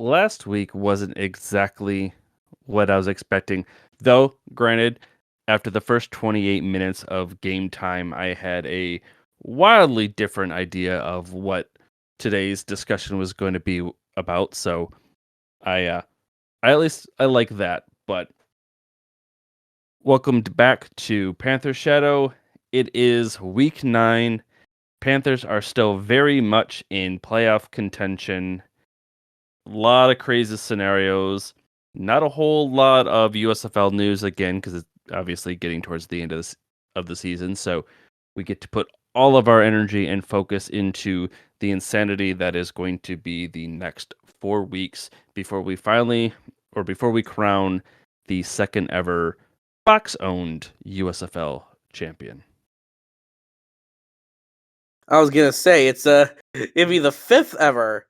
last week wasn't exactly what I was expecting. Though, granted, after the first 28 minutes of game time, I had a wildly different idea of what today's discussion was going to be about. So I like that. But welcome back to Panther Shadow. It is week 9. Panthers are still very much in playoff contention. A lot of crazy scenarios. Not a whole lot of USFL news again because it's obviously getting towards the end of the season. So we get to put all of our energy and focus into the insanity that is going to be the next 4 weeks before we crown the second ever Fox-owned USFL champion. I was gonna say it'd be the 5th ever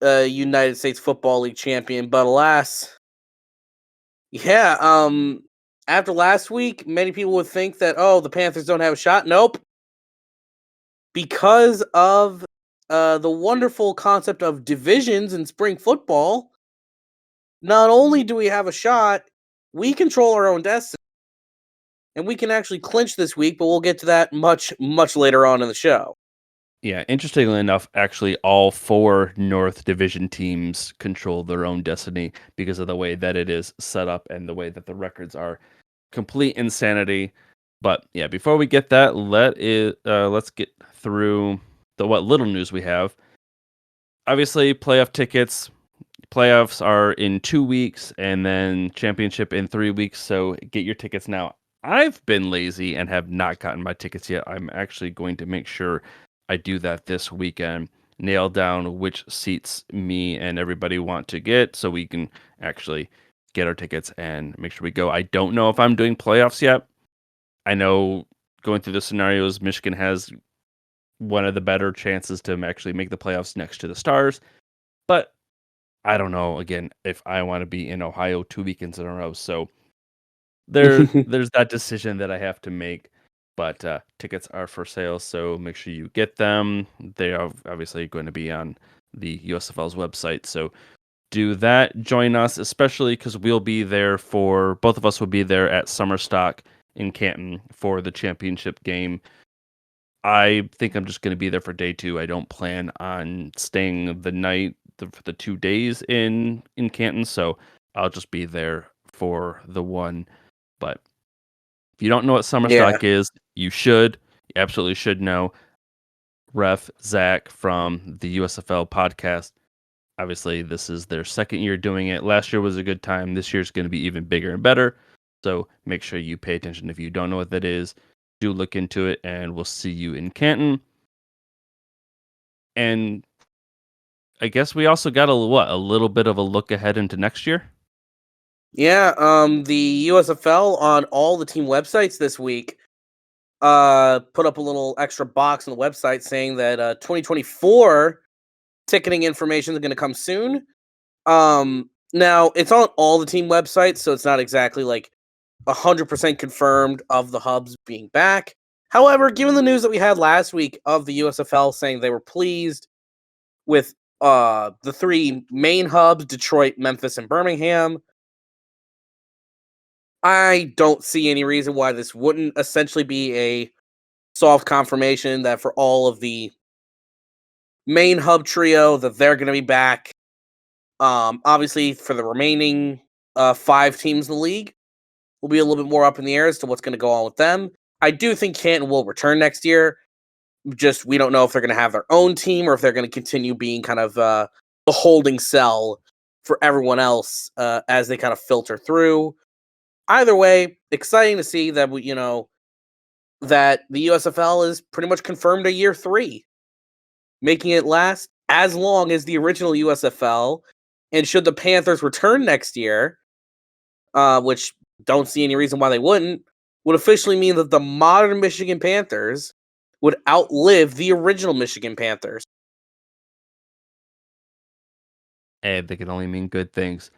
United States Football League champion, but alas, after last week, many people would think that the Panthers don't have a shot. Nope, because of the wonderful concept of divisions in spring football. Not only do we have a shot, we control our own destiny, and we can actually clinch this week. But we'll get to that much later on in the show. Yeah, interestingly enough, actually all 4 North Division teams control their own destiny because of the way that it is set up and the way that the records are. Complete insanity. But yeah, before we get that, let's get through what little news we have. Obviously, playoff tickets. Playoffs are in 2 weeks and then championship in 3 weeks, so get your tickets now. I've been lazy and have not gotten my tickets yet. I'm actually going to make sure I do that this weekend. Nail down which seats me and everybody want to get so we can actually get our tickets and make sure we go. I don't know if I'm doing playoffs yet. I know going through the scenarios, Michigan has one of the better chances to actually make the playoffs next to the Stars. But I don't know, again, if I want to be in Ohio 2 weekends in a row. So there's that decision that I have to make. But tickets are for sale, so make sure you get them. They are obviously going to be on the USFL's website. So do that. Join us, especially because both of us will be there at Summer Stock in Canton for the championship game. I think I'm just going to be there for day 2. I don't plan on staying the night for the 2 days in Canton, so I'll just be there for the one. But if you don't know what Summer Stock is, you should. You absolutely should know. Ref Zach from the USFL podcast. Obviously, this is their second year doing it. Last year was a good time. This year's going to be even bigger and better. So make sure you pay attention. If you don't know what that is, do look into it, and we'll see you in Canton. And I guess we also got a little bit of a look ahead into next year. Yeah, the USFL on all the team websites this week put up a little extra box on the website saying that 2024 ticketing information is going to come soon. Now it's on all the team websites, so it's not exactly like 100% confirmed of the hubs being back. However, given the news that we had last week of the USFL saying they were pleased with the 3 main hubs, Detroit, Memphis, and Birmingham, I don't see any reason why this wouldn't essentially be a soft confirmation that for all of the main hub trio that they're going to be back. Obviously, for the remaining 5 teams in the league, will be a little bit more up in the air as to what's going to go on with them. I do think Canton will return next year. Just we don't know if they're going to have their own team or if they're going to continue being kind of the holding cell for everyone else as they kind of filter through. Either way, exciting to see that that the USFL is pretty much confirmed a year 3, making it last as long as the original USFL. And should the Panthers return next year, which don't see any reason why they wouldn't, would officially mean that the modern Michigan Panthers would outlive the original Michigan Panthers. And they can only mean good things.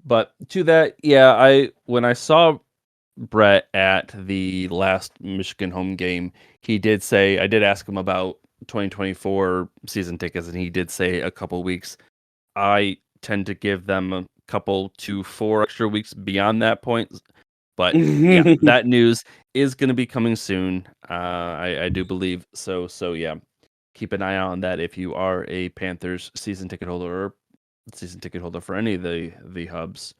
But to that, yeah, when I saw Brett at the last Michigan home game, he did say, I did ask him about 2024 season tickets, and he did say a couple weeks. I tend to give them a couple to 4 extra weeks beyond that point. But yeah, that news is going to be coming soon. I do believe so. So yeah, keep an eye out on that if you are a Panthers season ticket holder or season ticket holder for any of the hubs.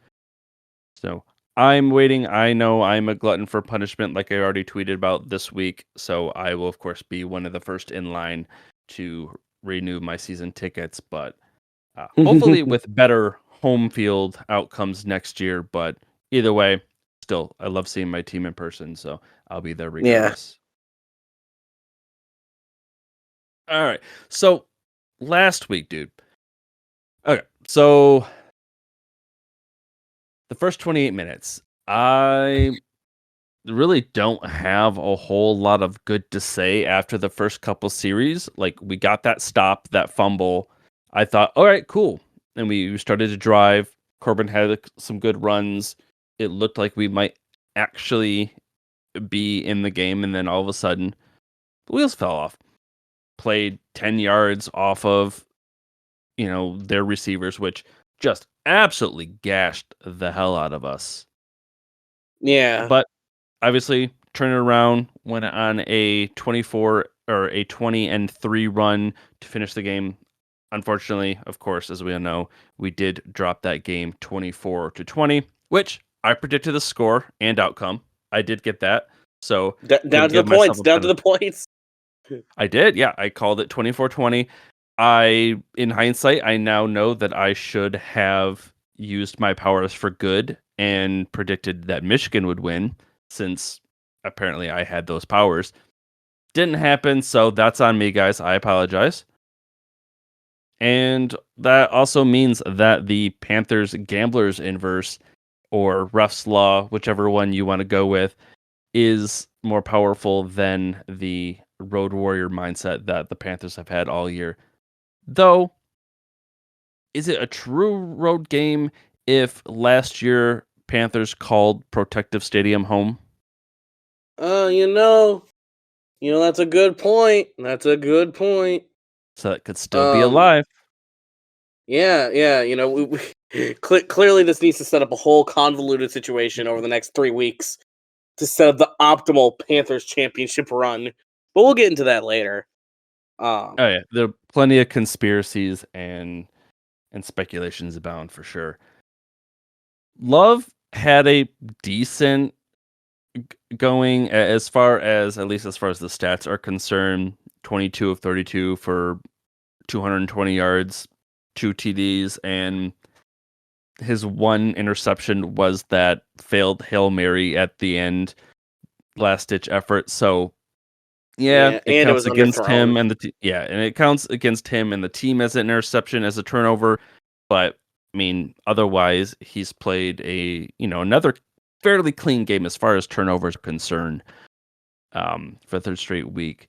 So I'm waiting. I know I'm a glutton for punishment, like I already tweeted about this week. So I will, of course, be one of the first in line to renew my season tickets. But hopefully with better home field outcomes next year. But either way, still, I love seeing my team in person. So I'll be there Yeah. regardless. All right. So last week, dude. Okay. So the first 28 minutes, I really don't have a whole lot of good to say after the first couple series. Like we got that stop, that fumble. I thought, all right, cool. And we started to drive. Corbin had some good runs. It looked like we might actually be in the game. And then all of a sudden, the wheels fell off. Played 10 yards off of, their receivers, which just absolutely gashed the hell out of us. Yeah. But obviously turned it around, went on a 24 or a 20-3 run to finish the game. Unfortunately, of course, as we all know, we did drop that game 24-20, which I predicted the score and outcome. I did get that. So Down couldn't to the give myself points. a Down to better. the points. I did, yeah. I called it 24-20. In hindsight, I now know that I should have used my powers for good and predicted that Michigan would win, since apparently I had those powers. Didn't happen, so that's on me, guys. I apologize. And that also means that the Panthers Gamblers Inverse, or Ruff's Law, whichever one you want to go with, is more powerful than the Road Warrior mindset that the Panthers have had all year. Though, is it a true road game if last year Panthers called Protective Stadium home? Uh, you know, that's a good point. That's a good point. So it could still be Um, alive. yeah, yeah. Clearly this needs to set up a whole convoluted situation over the next 3 weeks to set up the optimal Panthers championship run. But we'll get into that later. Oh yeah, there are plenty of conspiracies and speculations abound for sure. Love had a decent going as far as, at least as far as the stats are concerned. 22 of 32 for 220 yards, 2 TDs, and his one interception was that failed Hail Mary at the end, last ditch effort. So yeah, yeah, it and it counts was against underthrown. him and and it counts against him and the team as an interception, as a turnover. But I mean, otherwise, he's played another fairly clean game as far as turnovers are concerned. For third straight week.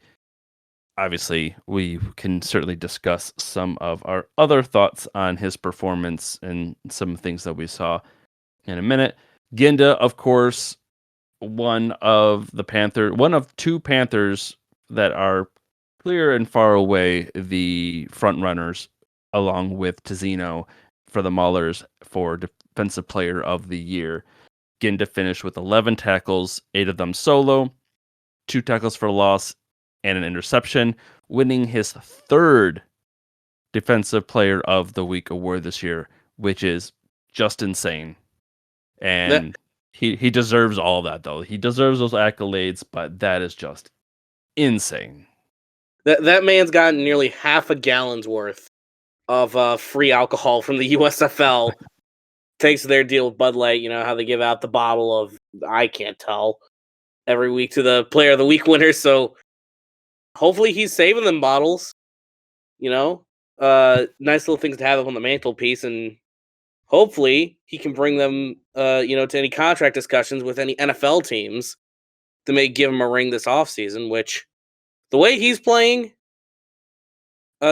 Obviously, we can certainly discuss some of our other thoughts on his performance and some things that we saw in a minute. Ginda, of course, one of two Panthers that are clear and far away the front runners, along with Tizino for the Maulers for Defensive Player of the Year. Ginda finished with 11 tackles, 8 of them solo, 2 tackles for loss, and an interception, winning his third Defensive Player of the Week award this year, which is just insane. That And he deserves all that, though. He deserves those accolades, but that is just insane. that man's gotten nearly half a gallon's worth of free alcohol from the USFL. Thanks to their deal with Bud Light, you know how they give out the bottle of I can't tell every week to the Player of the Week winner. So hopefully he's saving them bottles. You know, nice little things to have up on the mantelpiece, and hopefully he can bring them, to any contract discussions with any NFL teams that may give him a ring this offseason. Which the way he's playing,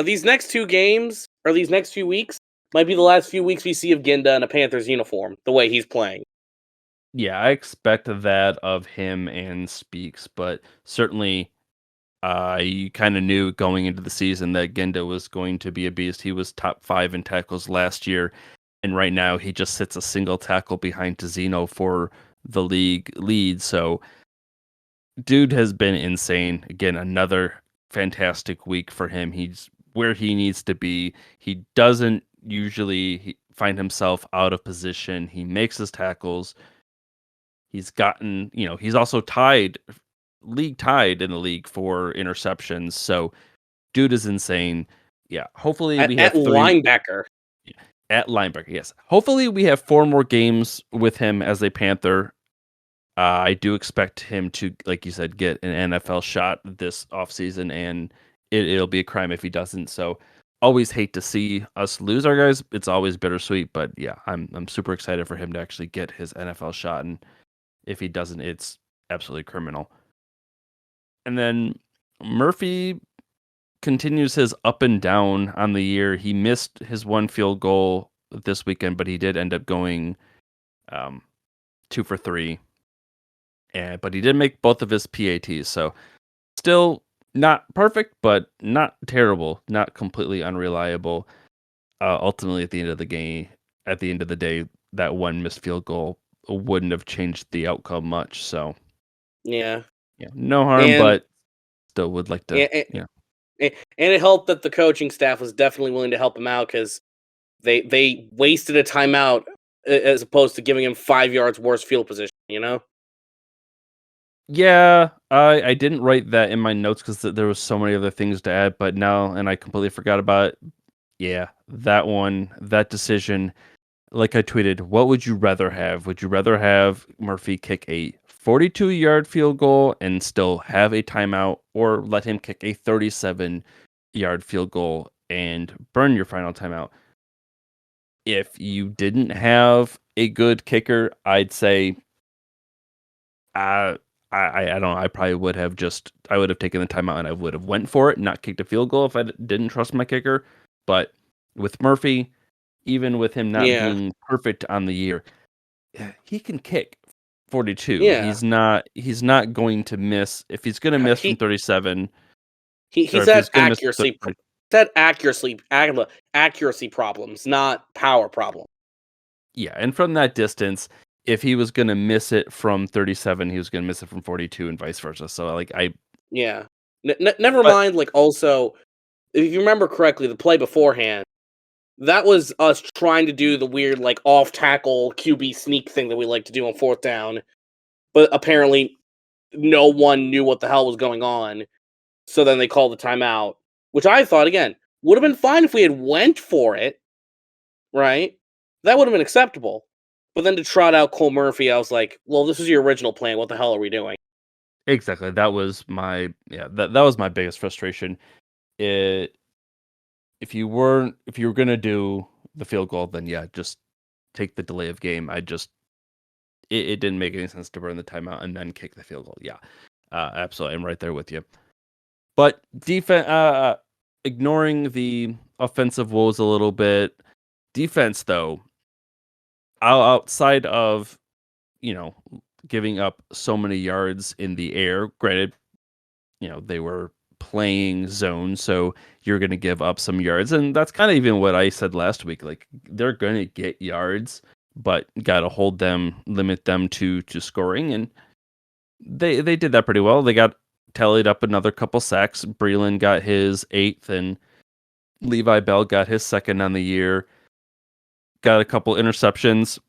these next 2 games or these next few weeks might be the last few weeks we see of Ginda in a Panthers uniform. The way he's playing. Yeah, I expect that of him and Speaks, but certainly You kind of knew going into the season that Genda was going to be a beast. He was top 5 in tackles last year, and right now he just sits a single tackle behind Tizino for the league lead. So, dude has been insane. Again, another fantastic week for him. He's where he needs to be. He doesn't usually find himself out of position. He makes his tackles. He's gotten, he's also tied in the league for interceptions. So, dude is insane. Yeah, hopefully we At have 3 linebacker. at linebacker. Yes. Hopefully we have 4 more games with him as a Panther. I do expect him to, like you said, get an NFL shot this offseason, and it'll be a crime if he doesn't. So, always hate to see us lose our guys. It's always bittersweet, but yeah, I'm super excited for him to actually get his NFL shot, and if he doesn't, it's absolutely criminal. And then Murphy continues his up and down on the year. He missed his one field goal this weekend, but he did end up going 2 for 3. But he did make both of his PATs, so still not perfect, but not terrible, not completely unreliable. Ultimately, at the end of the day, that one missed field goal wouldn't have changed the outcome much. So Yeah. yeah, no harm, And but still would like to, and, and it helped that the coaching staff was definitely willing to help him out because they wasted a timeout as opposed to giving him 5 yards worse field position. You know. Yeah, I didn't write that in my notes because there was so many other things to add, but now, and I completely forgot about it. Yeah, that decision, like I tweeted, what would you rather have? Would you rather have Murphy kick a 42-yard field goal and still have a timeout, or let him kick a 37-yard field goal and burn your final timeout? If you didn't have a good kicker, I'd say uh, I don't know. I probably I would have taken the timeout and I would have went for it, not kicked a field goal if I didn't trust my kicker. But with Murphy, even with him not Yeah. being perfect on the year, he can kick 42. Yeah. He's not going to miss. If he's going to miss from He 37, or he's if he's had going to miss from 30, accuracy problems, not power problems. yeah, and from that distance, if he was going to miss it from 37, he was going to miss it from 42 and vice versa. So like Yeah. Never but mind. Like also, if you remember correctly, the play beforehand, that was us trying to do the weird like off tackle QB sneak thing that we like to do on fourth down, but apparently no one knew what the hell was going on. So then they called the timeout, which I thought again would have been fine if we had went for it, right? That would have been acceptable. But then to trot out Cole Murphy, I was like, well, this is your original plan. What the hell are we doing? exactly, that was my yeah, that was my biggest frustration. It if you were gonna do the field goal, then yeah, just take the delay of game. It didn't make any sense to burn the timeout and then kick the field goal. Yeah, absolutely, I'm right there with you. But defense, ignoring the offensive woes a little bit, defense though, outside of you know giving up so many yards in the air. Granted, they were playing zone, so you're going to give up some yards. And that's kind of even what I said last week. Like, they're going to get yards, but got to limit them to scoring. And they did that pretty well. They got tallied up another couple sacks. Breland got his 8th, and Levi Bell got his 2nd on the year. Got a couple interceptions.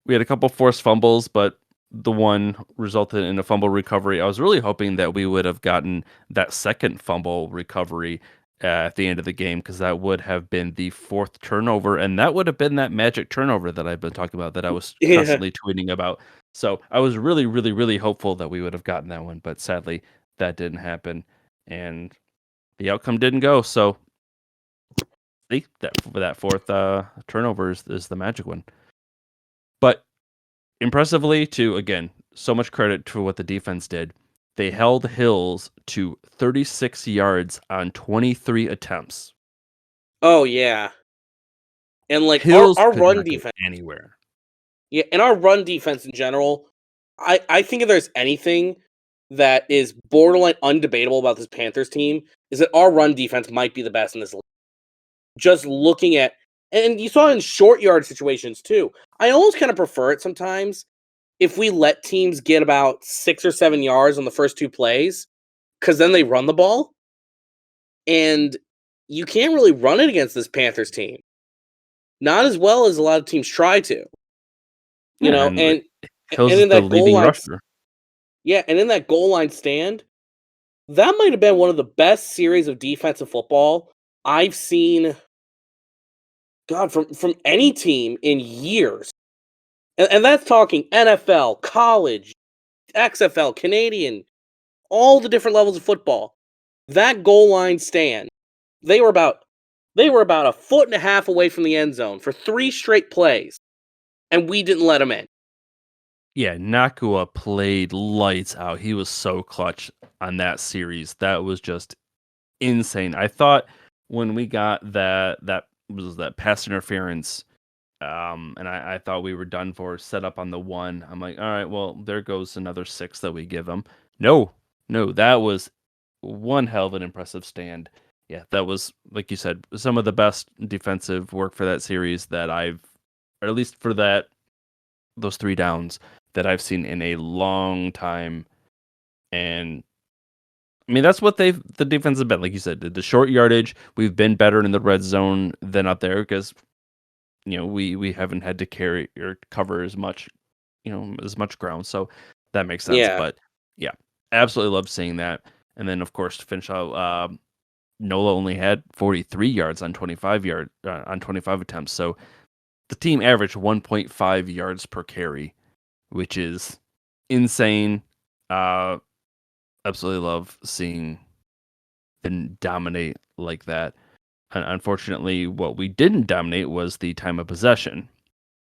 We had a couple forced fumbles, but the one resulted in a fumble recovery. I was really hoping that we would have gotten that second fumble recovery at the end of the game, because that would have been the 4th turnover, and that would have been that magic turnover that I've been talking about, that I was Yeah. constantly tweeting about. So I was really, really, really hopeful that we would have gotten that one, but sadly that didn't happen, and the outcome didn't go. So see, that 4th turnover is the magic one. But impressively, to again, so much credit to what the defense did. They held Hills to 36 yards on 23 attempts. Oh yeah. And like Hills our could run not go defense, anywhere. yeah, and our run defense in general, I think if there's anything that is borderline undebatable about this Panthers team is that our run defense might be the best in this league. Just looking at, and you saw in short yard situations too. I almost kind of prefer it sometimes if we let teams get about 6 or 7 yards on the first two plays, because then they run the ball, and you can't really run it against this Panthers team. Not as well as a lot of teams try to, you Yeah, know, and and Hill's is in the that goal leading line, rusher. yeah, and in that goal line stand, that might have been one of the best series of defensive football I've seen. God, from any team in years, and that's talking NFL, college, XFL, Canadian, all the different levels of football. That goal line stand, they were about they were about a foot and a half away from the end zone for 3 straight plays, and we didn't let them in. Yeah, Nakua played lights out. He was so clutch on that series. That was just insane. I thought when we got that was that pass interference, and I thought we were done for, set up on the one. I'm like, all right, well, there goes another six that we give them. No, no, that was one hell of an impressive stand. Yeah, that was, like you said, some of the best defensive work for that series that I've, or at least for those three downs that I've seen in a long time. And I mean, that's what the defense has been. Like you said, the short yardage, we've been better in the red zone than out there because, we haven't had to carry or cover as much, as much ground. So that makes sense. Yeah, But yeah, absolutely love seeing that. And then, of course, to finish out, Nola only had 43 yards on 25 attempts. So the team averaged 1.5 yards per carry, which is insane. Uh, Absolutely love seeing them dominate like that. Unfortunately, what we didn't dominate was the time of possession.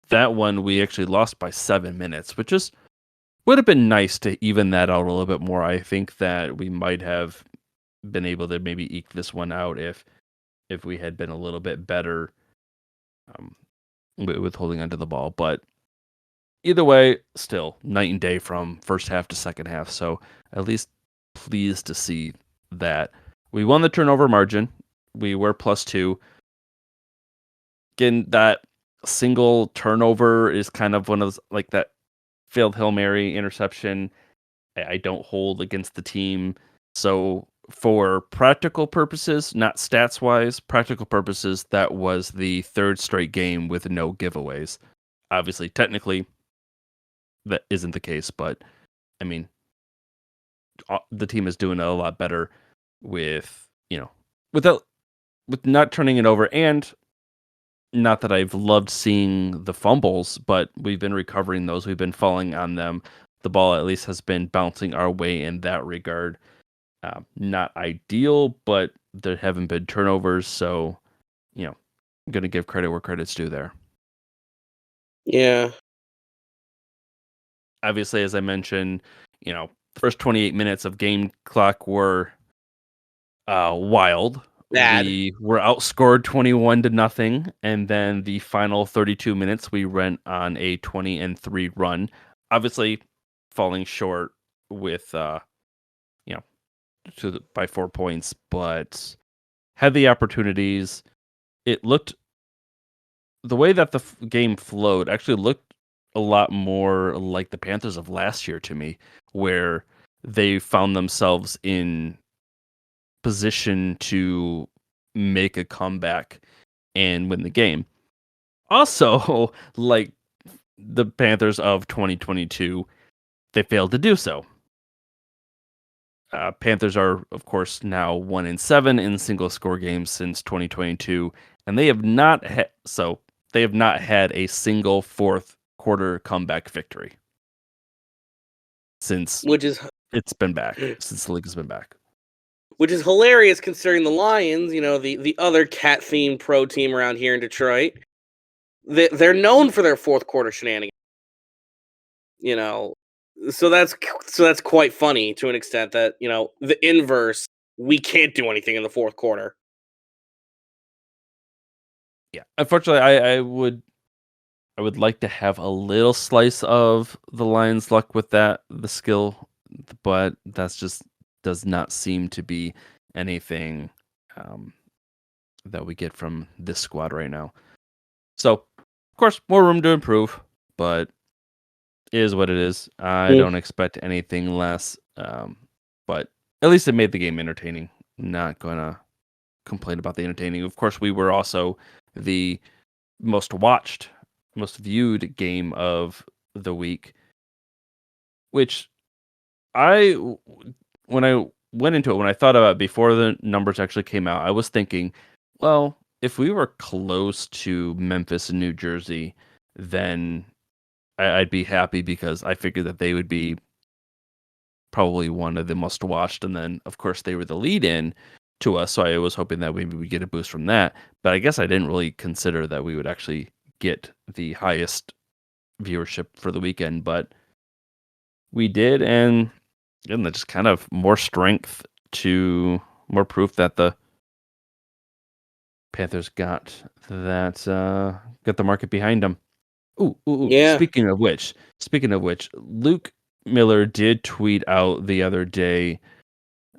That one we actually lost by 7 minutes, which is would have been nice to even that out a little bit more. I think that we might have been able to maybe eke this one out if we had been a little bit better um, with holding onto the ball. But either way, still night and day from first half to second half. So at least pleased to see that we won the turnover margin. We were +2. Again, that single turnover is kind of one of those, like that failed Hail Mary interception. I don't hold against the team. So for practical purposes, not stats wise, practical purposes, that was the third straight game with no giveaways. Obviously, technically, that isn't the case, but I mean, the team is doing a lot better with without with not turning it over, and not that I've loved seeing the fumbles, but we've been recovering those. We've been falling on them. The ball at least has been bouncing our way in that regard. Not ideal, but there haven't been turnovers, so I'm gonna give credit where credit's due there. yeah, Obviously, as I mentioned, the first 28 minutes of game clock were wild. bad. We were outscored 21-0, and then the final 32 minutes we went on a 20-3 run. Obviously, falling short with you know by 4 points, but had the opportunities. It looked the way that the game flowed actually looked a lot more like the Panthers of last year to me, where they found themselves in position to make a comeback and win the game. Also, like the Panthers of 2022, they failed to do so. Panthers are, of course, now 1-7 in single score games since 2022, and they have not they have not had a single fourth quarter comeback victory since which is it's been back, since the league has been back. which is hilarious considering the Lions, the other cat themed pro team around here in Detroit. They're known for their fourth quarter shenanigans. You know, so that's quite funny to an extent that the inverse. We can't do anything in the fourth quarter. Yeah, unfortunately, I would like to have a little slice of the Lions' luck with that, the skill but that's just does not seem to be anything um, that we get from this squad right now. So, of course, more room to improve, but it is what it is. I Mm. don't expect anything less, but at least it made the game entertaining. Not gonna complain about the entertaining. Of course, we were also the most watched, most viewed game of the week, which I when I went into it, when I thought about it before the numbers actually came out, I was thinking, well, if we were close to Memphis and New Jersey, then I'd be happy because I figured that they would be probably one of the most watched, and then of course they were the lead in to us, so I was hoping that maybe we get a boost from that. But I guess I didn't really consider that we would actually get the highest viewership for the weekend, but we did, and again, that's just kind of more strength to more proof that the Panthers got the market behind them. Ooh. Yeah. Speaking of which, Luke Miller did tweet out the other day,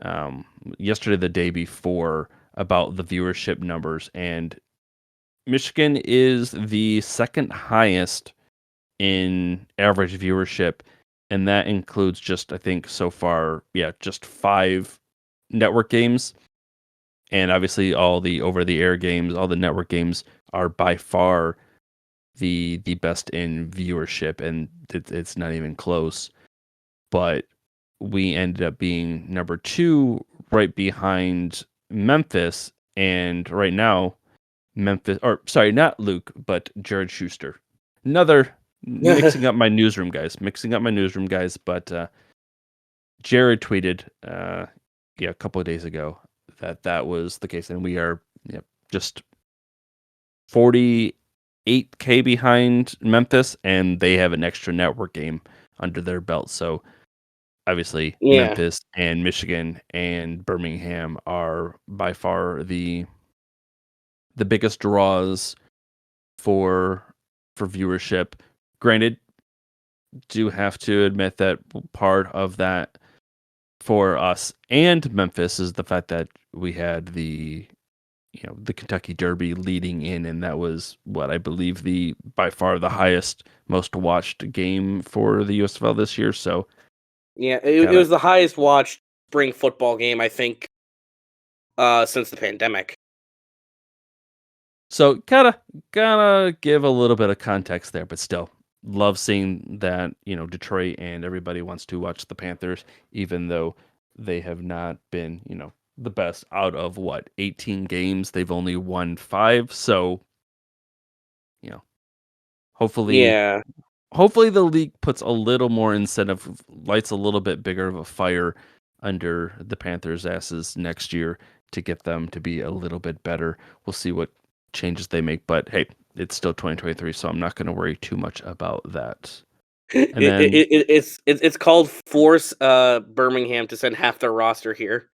um, yesterday, the day before, about the viewership numbers, and Michigan is the second highest in average viewership, and that includes just, I think so far, yeah, just 5 network games, and obviously all the over-the-air games, all the network games are by far the best in viewership, and it's not even close. But we ended up being number 2 right behind Memphis, and right now Memphis, or sorry, not Luke, but Jared Schuster. Another mixing up my newsroom guys, but Jared tweeted yeah, a couple of days ago that that was the case, and we are, yeah, just 48K behind Memphis, and they have an extra network game under their belt. So obviously, Yeah. Memphis and Michigan and Birmingham are by far the biggest draws for viewership. Granted, do have to admit that part of that for us and Memphis is the fact that we had the Kentucky Derby leading in, and that was what I believe the by far the highest, most watched game for the USFL this year. So Yeah. It gotta was the highest watched spring football game, I think, since the pandemic. so gotta give a little bit of context there, but still love seeing that Detroit and everybody wants to watch the Panthers, even though they have not been the best out of what 18 games. They've only won 5, so you know hopefully Yeah. hopefully the league puts a little more incentive, lights a little bit bigger of a fire under the Panthers' asses next year to get them to be a little bit better. We'll see what changes they make, but hey, it's still 2023, so I'm not going to worry too much about that. And then, It's called force Birmingham to send half their roster here.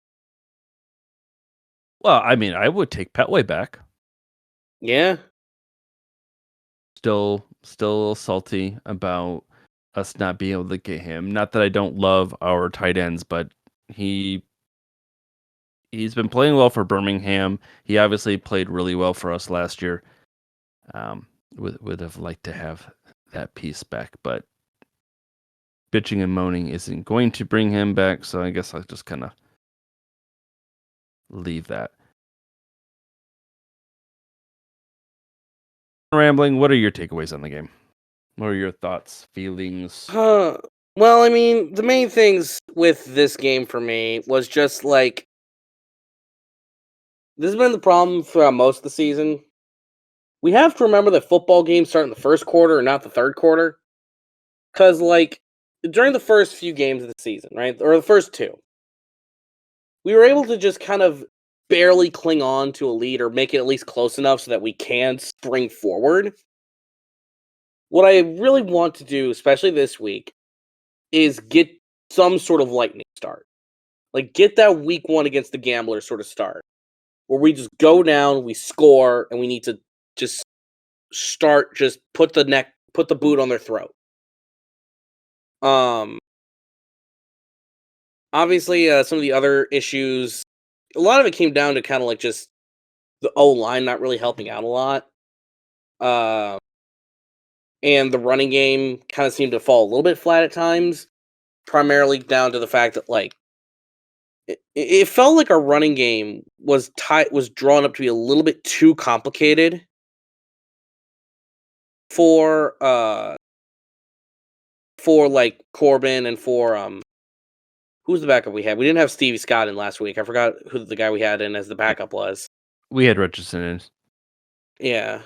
well, I mean, I would take Petway back. Yeah. Still a little salty about us not being able to get him. Not that I don't love our tight ends, but he he's been playing well for Birmingham. He obviously played really well for us last year. Would have liked to have that piece back, but bitching and moaning isn't going to bring him back. So I guess I'll just kind of leave that. Rambling. What are your takeaways on the game? What are your thoughts, feelings? Well, I mean, the main things with this game for me was just like this has been the problem throughout most of the season. We have to remember that football games start in the first quarter and not the third quarter. Because, like, during the first few games of the season, right? Or the first two, we were able to just kind of barely cling on to a lead or make it at least close enough so that we can spring forward. What I really want to do, especially this week, is get some sort of lightning start. Like, get that week one against the Gamblers sort of start where we just go down, we score, and we need to just start, just put the boot on their throat. Um, Obviously, some of the other issues, a lot of it came down to kind of like just the O line not really helping out a lot. Uh, and the running game kind of seemed to fall a little bit flat at times, primarily down to the fact that like it felt like our running game was drawn up to be a little bit too complicated for like Corbin and for who's the backup we had? We didn't have Stevie Scott in last week. I forgot who the guy we had in as the Yeah, backup was. we had Richardson in. Yeah.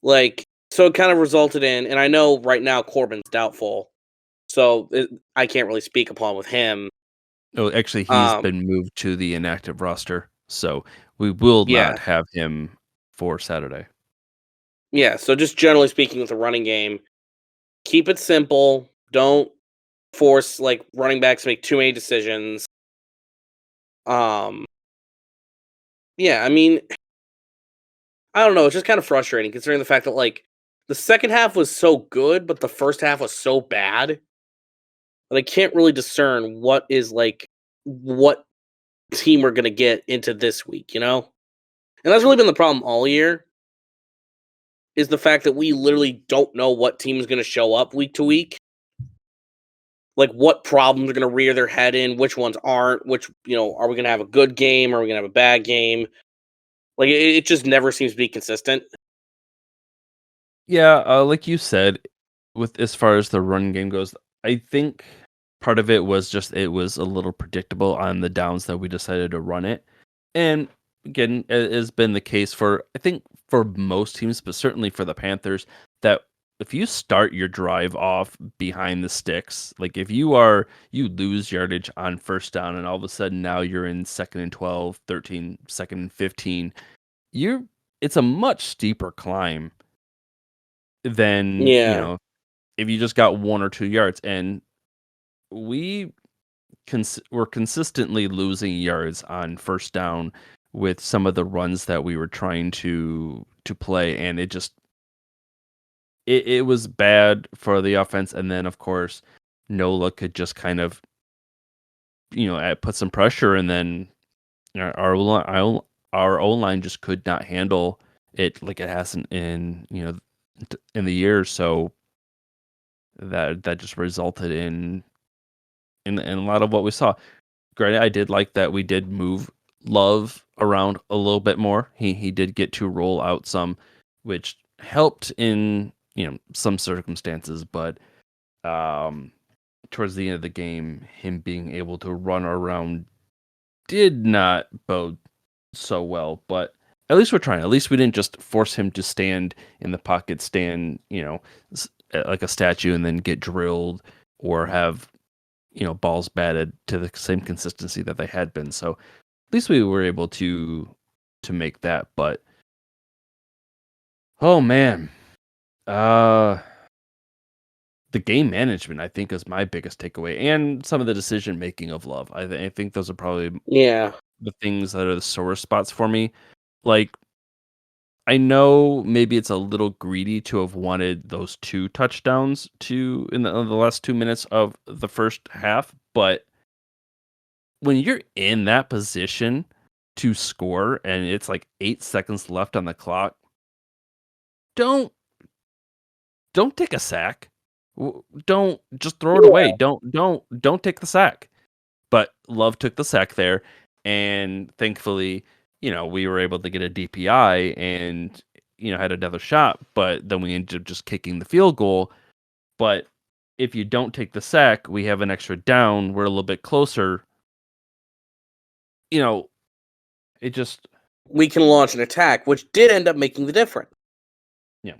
Like, so it kind of resulted in, and I know right now Corbin's doubtful, so I can't really speak upon with him. Oh, actually, he's Um, been moved to the inactive roster, so we will not yeah, have him for Saturday. yeah. So just generally speaking, with the running game, keep it simple. Don't force like running backs to make too many decisions. Um, yeah, I mean, I don't know. It's just kind of frustrating considering the fact that like the second half was so good, but the first half was so bad that I can't really discern what is like what team we're gonna get into this week. And that's really been the problem all year is the fact that we literally don't know what team is going to show up week to week. Like what problems are going to rear their head in, which ones aren't, which, are we going to have a good game? Are we going to have a bad game? Like it just never seems to be consistent. Yeah, like you said, with as far as the run game goes, I think part of it was just it was a little predictable on the downs that we decided to run it. And again, it has been the case for I think for most teams, but certainly for the Panthers, that if you start your drive off behind the sticks, like if you lose yardage on first down and all of a sudden now you're in second and 12, 13, second and 15, you're it's a much steeper climb than, Yeah. if you just got 1 or 2 yards, and we were consistently losing yards on first down with some of the runs that we were trying to play, and it was bad for the offense, and then, of course, Nola could just kind of, put some pressure, and then our O-line just could not handle it like it hasn't in the years, so that just resulted in a lot of what we saw. Granted, I did like that we did move Love around a little bit more. He did get to roll out some, which helped in some circumstances, but um, towards the end of the game, him being able to run around did not bode so well. But at least we're trying. At least we didn't just force him to stand in the pocket, stand like a statue, and then get drilled or have balls batted to the same consistency that they had been. So at least we were able to make that. But oh man, uh, the game management I think is my biggest takeaway, and some of the decision making of Love. I think those are probably Yeah. the things that are the sore spots for me. Like I know maybe it's a little greedy to have wanted those 2 touchdowns to in the last 2 minutes of the first half, but when you're in that position to score and it's like 8 seconds left on the clock, don't don't take a sack. Don't just throw it away. Yeah. Don't take the sack. But Love took the sack there, and thankfully, we were able to get a DPI and had another shot, but then we ended up just kicking the field goal. But if you don't take the sack, we have an extra down. We're a little bit closer. You know, it just We can launch an attack, which did end up making the difference. yeah.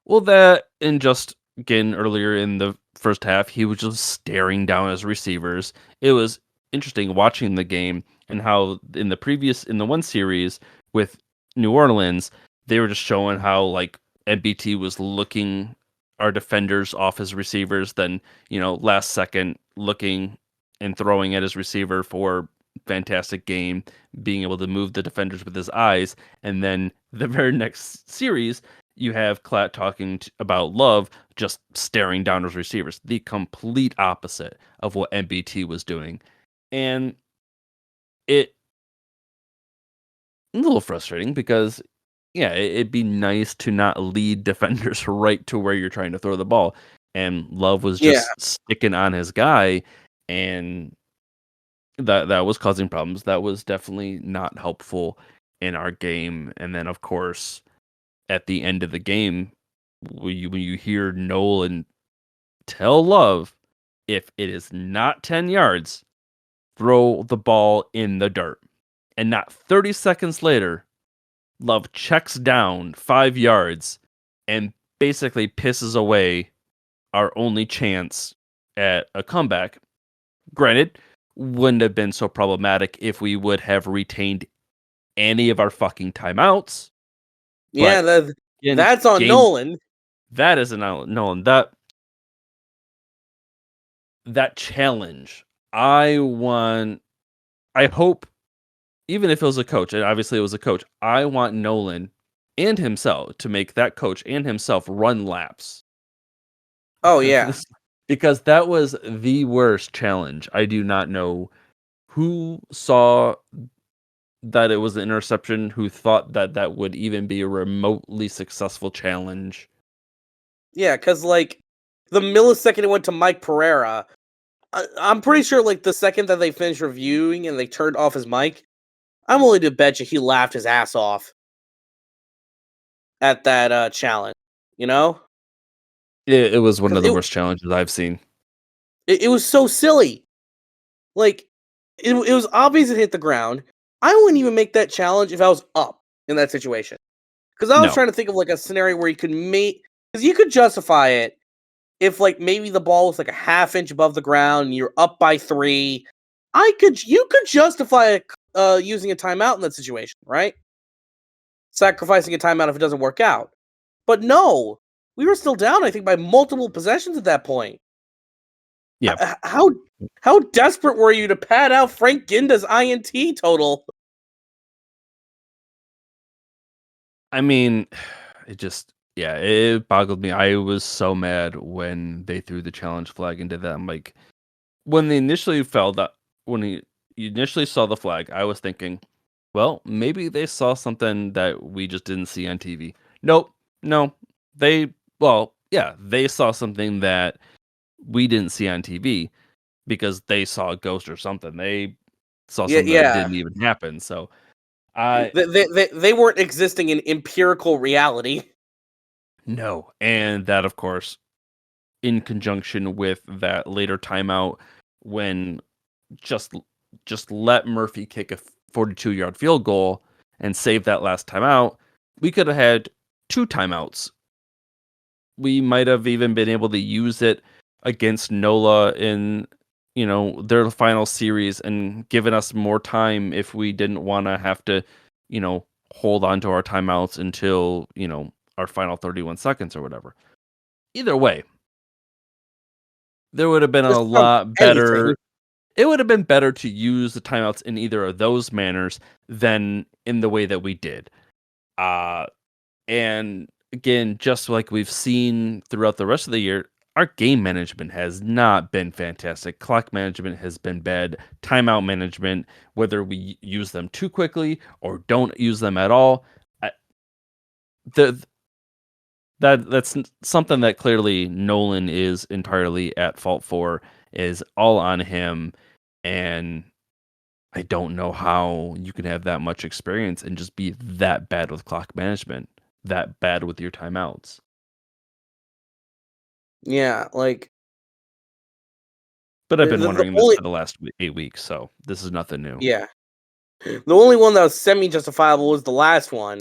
Well, that and just again earlier in the first half, he was just staring down his receivers. It was interesting watching the game and how in the one series with New Orleans, they were just showing how like MBT was looking our defenders off his receivers, then last second looking and throwing at his receiver for fantastic game, being able to move the defenders with his eyes, and then the very next series you have Klatt talking about Love just staring down his receivers, the complete opposite of what MBT was doing. And it a little frustrating because, yeah, it'd be nice to not lead defenders right to where you're trying to throw the ball. And Love was Yeah, just sticking on his guy, and that was causing problems. That was definitely not helpful in our game. And then, of course, at the end of the game, when you hear Nolan tell Love, if it is not 10 yards, throw the ball in the dirt. And not 30 seconds later, Love checks down 5 yards and basically pisses away our only chance at a comeback. Granted, wouldn't have been so problematic if we would have retained any of our fucking timeouts. yeah, But in that's on game, Nolan. that is an Nolan. That challenge, I want. I hope, even if it was a coach, and obviously it was a coach, I want Nolan and himself to make that coach and himself run laps. Oh yeah, This, because that was the worst challenge. I do not know who saw that it was an interception, who thought that that would even be a remotely successful challenge. yeah, because like the millisecond it went to Mike Pereira, I'm pretty sure like the second that they finished reviewing and they turned off his mic, I'm willing to bet you he laughed his ass off at that challenge. You know, It was one because of the worst challenges I've seen. it was so silly. Like it was obvious it hit the ground. I wouldn't even make that challenge if I was up in that situation. Because I was No. trying to think of like a scenario where you could make, because you could justify it if like maybe the ball was like a half inch above the ground and you're up by 3. You could justify using a timeout in that situation, right? Sacrificing a timeout if it doesn't work out. But no, we were still down, I think, by multiple possessions at that point. Yeah. How desperate were you to pad out Frank Ginda's INT total? I mean, it just, yeah, it boggled me. I was so mad when they threw the challenge flag into that. I'm like, when they initially fell that when he you initially saw the flag, I was thinking, well, maybe they saw something that we just didn't see on TV. Nope, no, they well, yeah, they saw something that we didn't see on TV because they saw a ghost or something. They saw Yeah, something that yeah. didn't even happen. So I They weren't existing in empirical reality. no, and that of course in conjunction with that later timeout when just just let Murphy kick a 42-yard field goal and save that last timeout, we could have had 2 timeouts. We might have even been able to use it against NOLA in, their final series and given us more time if we didn't wanna have to, you know, hold on to our timeouts until, our final 31 seconds or whatever. Either way, there would have been Just a about lot anything. better. It would have been better to use the timeouts in either of those manners than in the way that we did. Uh, and again, just like we've seen throughout the rest of the year, our game management has not been fantastic. Clock management has been bad. Timeout management, whether we use them too quickly or don't use them at all, I, the, that's something that clearly Nolan is entirely at fault for. Is all on him, and I don't know how you can have that much experience and just be that bad with clock management, that bad with your timeouts. Yeah, like But I've been the wondering this only for the last 8 weeks, so this is nothing new. yeah, the only one that was semi justifiable was the last one,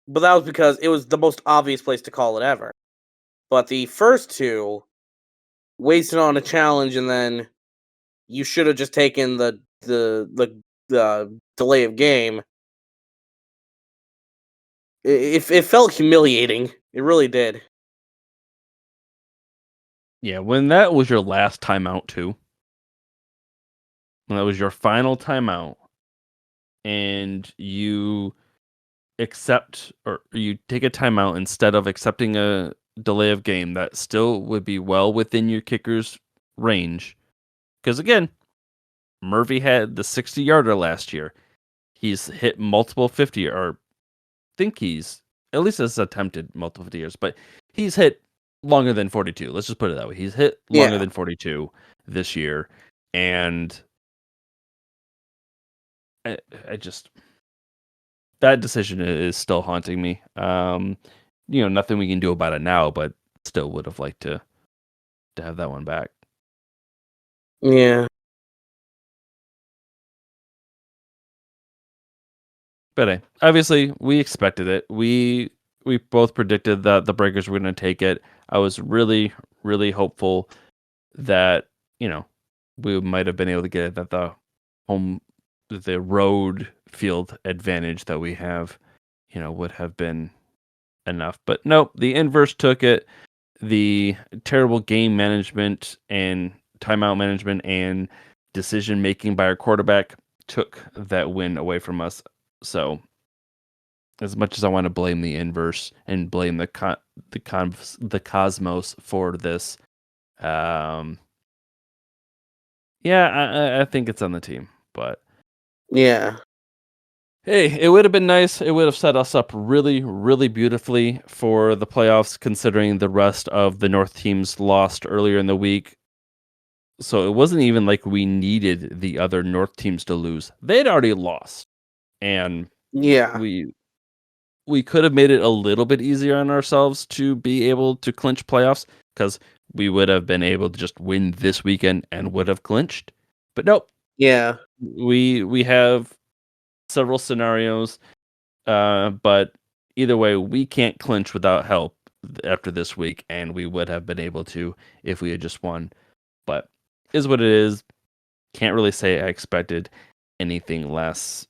but that was because it was the most obvious place to call it ever. But the first two wasted on a challenge, and then you should have just taken the delay of game. It felt humiliating. It really did. Yeah, when that was your last timeout too, when that was your final timeout, and you accept or you take a timeout instead of accepting a delay of game that still would be well within your kicker's range. Because again, Murphy had the 60-yarder last year. He's hit multiple 50 or think he's at least has attempted multiple 50 years, but he's hit longer than 42. Let's just put it that way. He's hit longer Yeah. than 42 this year. And I, I just that decision is still haunting me. Nothing we can do about it now, but still would have liked to have that one back. Yeah. But hey, obviously we expected it. We both predicted that the Breakers were going to take it. I was really really hopeful that we might have been able to get it that home the road field advantage that we have would have been enough. But nope, the inverse took it. The terrible game management and timeout management and decision making by our quarterback took that win away from us. So as much as I want to blame the inverse and blame the cosmos for this, um, yeah, I think it's on the team. But Yeah. hey, it would have been nice. It would have set us up really, really beautifully for the playoffs, considering the rest of the North teams lost earlier in the week. So it wasn't even like we needed the other North teams to lose. They'd already lost. And Yeah. we could have made it a little bit easier on ourselves to be able to clinch playoffs because we would have been able to just win this weekend and would have clinched. But nope, Yeah. we have several scenarios, but either way, we can't clinch without help after this week, and we would have been able to if we had just won. But is what it is. Can't really say I expected anything less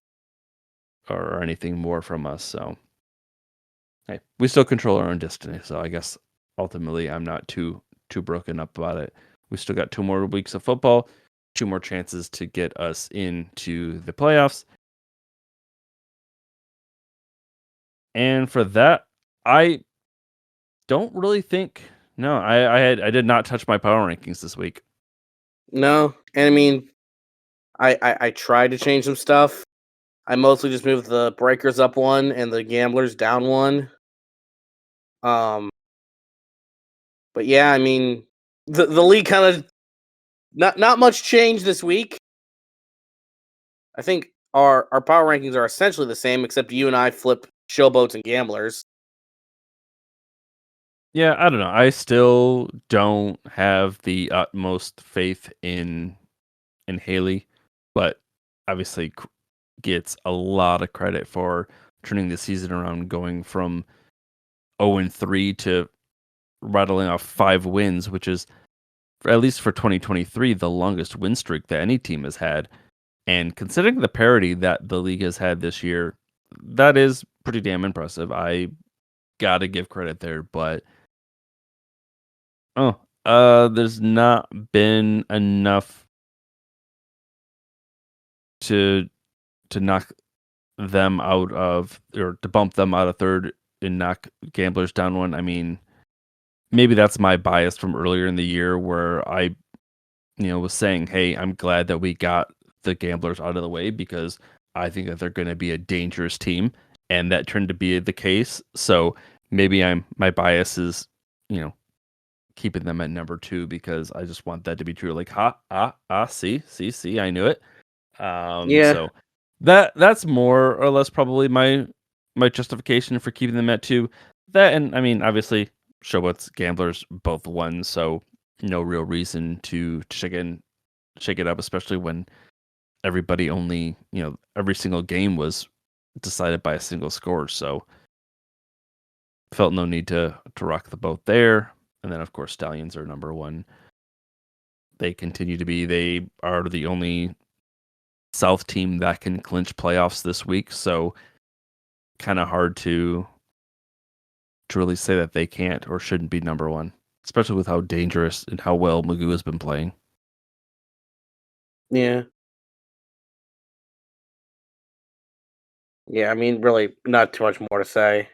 or anything more from us. So hey, we still control our own destiny. So I guess ultimately I'm not too broken up about it. We still got 2 more weeks of football, 2 more chances to get us into the playoffs. And for that, I don't really think no, I did not touch my power rankings this week. No. And I mean, I tried to change some stuff. I mostly just moved the Breakers up one and the Gamblers down one. Um, but yeah, I mean, the league kind of not much change this week. I think our power rankings are essentially the same, except you and I flip Showboats and Gamblers. Yeah, I don't know. I still don't have the utmost faith in Haley, but obviously gets a lot of credit for turning the season around, going from 0-3 to rattling off 5 wins, which is at least for 2023 the longest win streak that any team has had. And considering the parity that the league has had this year, that is pretty damn impressive. I gotta give credit there, but there's not been enough to knock them out of or to bump them out of third and knock Gamblers down one. I mean, maybe that's my bias from earlier in the year where I, was saying, "Hey, I'm glad that we got the Gamblers out of the way because I think that they're going to be a dangerous team," and that turned to be the case. So maybe my bias is, you know, keeping them at number 2 because I just want that to be true. Like, see, I knew it. Yeah, So that's more or less probably my justification for keeping them at 2. That and I mean, obviously, Showboats, Gamblers both won, so no real reason to shake it up, especially when everybody only every single game was decided by a single score. So felt no need to rock the boat there. And then of course Stallions are number 1. They continue to be. They are the only South team that can clinch playoffs this week, so kind of hard to really say that they can't or shouldn't be number 1, especially with how dangerous and how well Magoo has been playing. yeah. Yeah, I mean, really, not too much more to say.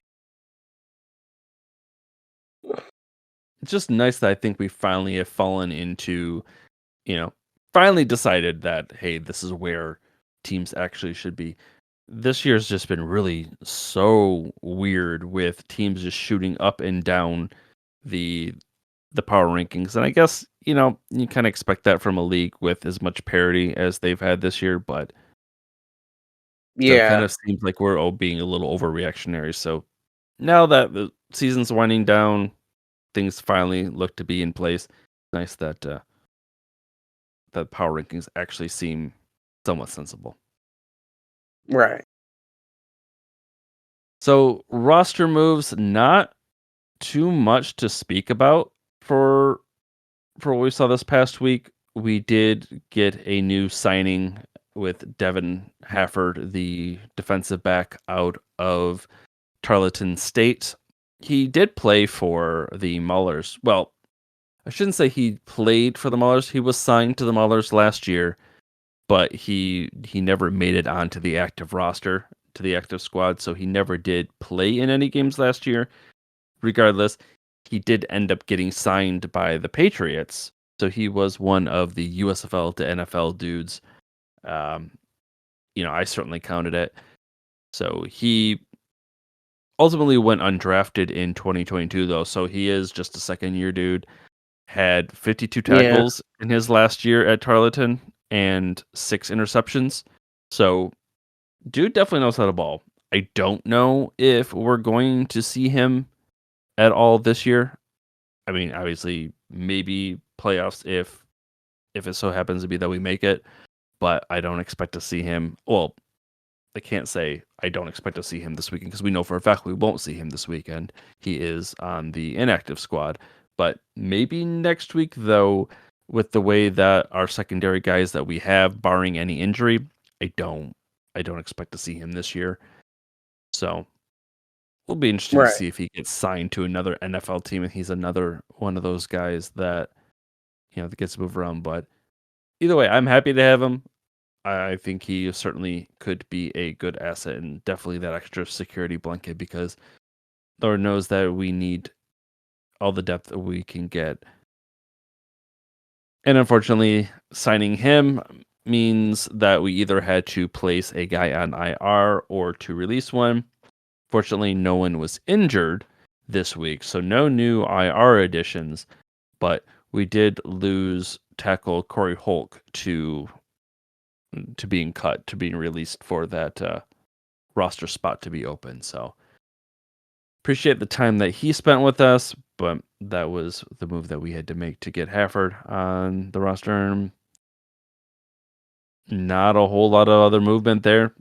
It's just nice that I think we finally have fallen into, you know, finally decided that, hey, this is where teams actually should be. This year's just been really so weird with teams just shooting up and down the the power rankings. And I guess, you kind of expect that from a league with as much parity as they've had this year, but still kind Yeah, of seems like we're all being a little overreactionary. So now that the season's winding down, things finally look to be in place. Nice that that power rankings actually seem somewhat sensible. right. So roster moves, not too much to speak about for what we saw this past week. We did get a new signing with Devin Hafford, the defensive back out of Tarleton State. He did play for the Maulers. Well, I shouldn't say he played for the Maulers. He was signed to the Maulers last year, but he never made it onto the active roster, to the active squad, so he never did play in any games last year. Regardless, he did end up getting signed by the Patriots, so he was one of the USFL to NFL dudes. Um, I certainly counted it. So he ultimately went undrafted in 2022, though, so he is just a second year dude. Had 52 Yeah, tackles in his last year at Tarleton and 6 interceptions. So, dude definitely knows how to ball. I don't know if we're going to see him at all this year. I mean, obviously, maybe playoffs if it so happens to be that we make it, but I don't expect to see him. Well, I can't say I don't expect to see him this weekend because we know for a fact we won't see him this weekend. He is on the inactive squad. But maybe next week, though, with the way that our secondary guys that we have, barring any injury, I don't I don't expect to see him this year. So we'll be interesting to right. see if he gets signed to another NFL team and he's another one of those guys that that gets moved around. But either way, I'm happy to have him. I think he certainly could be a good asset and definitely that extra security blanket because Lord knows that we need all the depth that we can get. And unfortunately, signing him means that we either had to place a guy on IR or to release one. Fortunately, no one was injured this week, so no new IR additions, but we did lose tackle Corey Hulk to being cut, to being released for that roster spot to be open. So appreciate the time that he spent with us, but that was the move that we had to make to get Hafford on the roster. Not a whole lot of other movement there.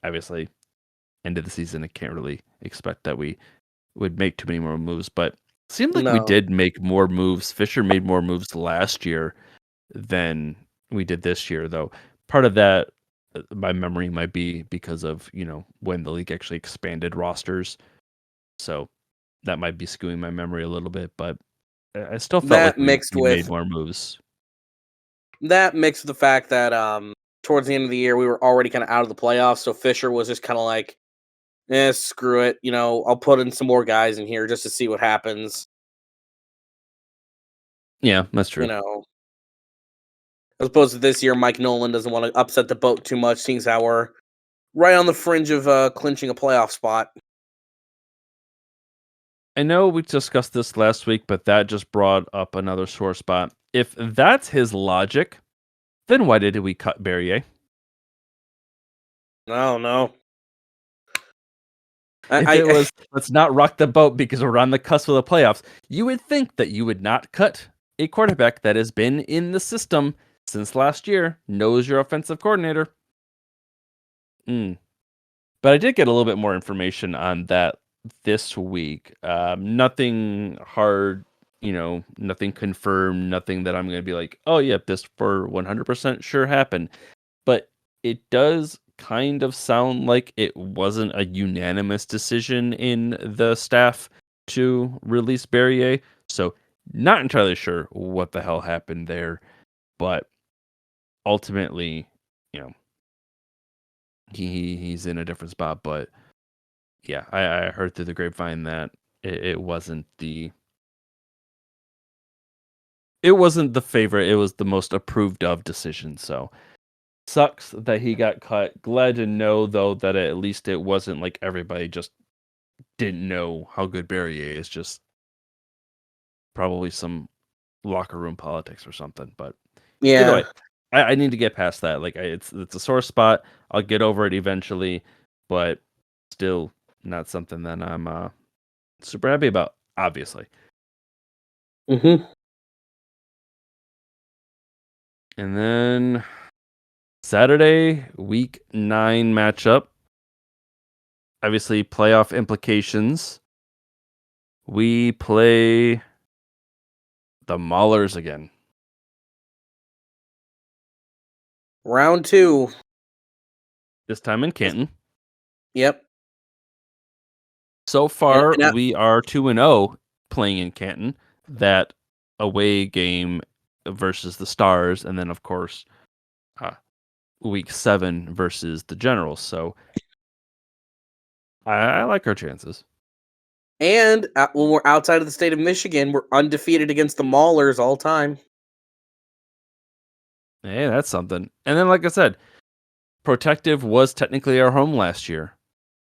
Obviously, end of the season, I can't really expect that we would make too many more moves, but seemed like we No, did make more moves. Fisher made more moves last year than we did this year, though. Part of that, my memory might be because of, when the league actually expanded rosters. So that might be skewing my memory a little bit, but I still felt that like we mixed we made with more moves. the fact that towards the end of the year we were already kind of out of the playoffs, so Fisher was just kind of like, screw it. I'll put in some more guys in here just to see what happens. Yeah, that's You true. know, as opposed to this year, Mike Nolan doesn't want to upset the boat too much, seeing as how we're right on the fringe of clinching a playoff spot. I know we discussed this last week, but that just brought up another sore spot. If that's his logic, then why did we cut Barrier? No, no. If I, it I was let's not rock the boat because we're on the cusp of the playoffs, you would think that you would not cut a quarterback that has been in the system since last year, knows your offensive coordinator. Mm. But I did get a little bit more information on that this week. Nothing hard, nothing confirmed, nothing that I'm going to be like, oh, yeah, this for 100% sure happened. But it does kind of sound like it wasn't a unanimous decision in the staff to release Barrier. So, not entirely sure what the hell happened there. But ultimately, you know, he's in a different spot. But yeah, I heard through the grapevine that it wasn't the favorite. It was the most approved of decision. So sucks that he got cut. Glad to know though that at least it wasn't like everybody just didn't know how good Barrier is. Just probably some locker room politics or something. But either Yeah. way, I need to get past that. Like it's a sore spot. I'll get over it eventually, but still not something that I'm super happy about. Obviously, Hmm. and then Saturday week 9 matchup. Obviously, playoff implications. We play the Maulers again. Round two. This time in Is- Canton. Yep. So And, far, and I- we are 2-0 playing in Canton. That away game versus the Stars, and then of course, uh, week 7 versus the Generals. So I like our chances. when we're outside of the state of Michigan, we're undefeated against the Maulers all time. Hey, that's something. And then, like I said, Protective was technically our home last year,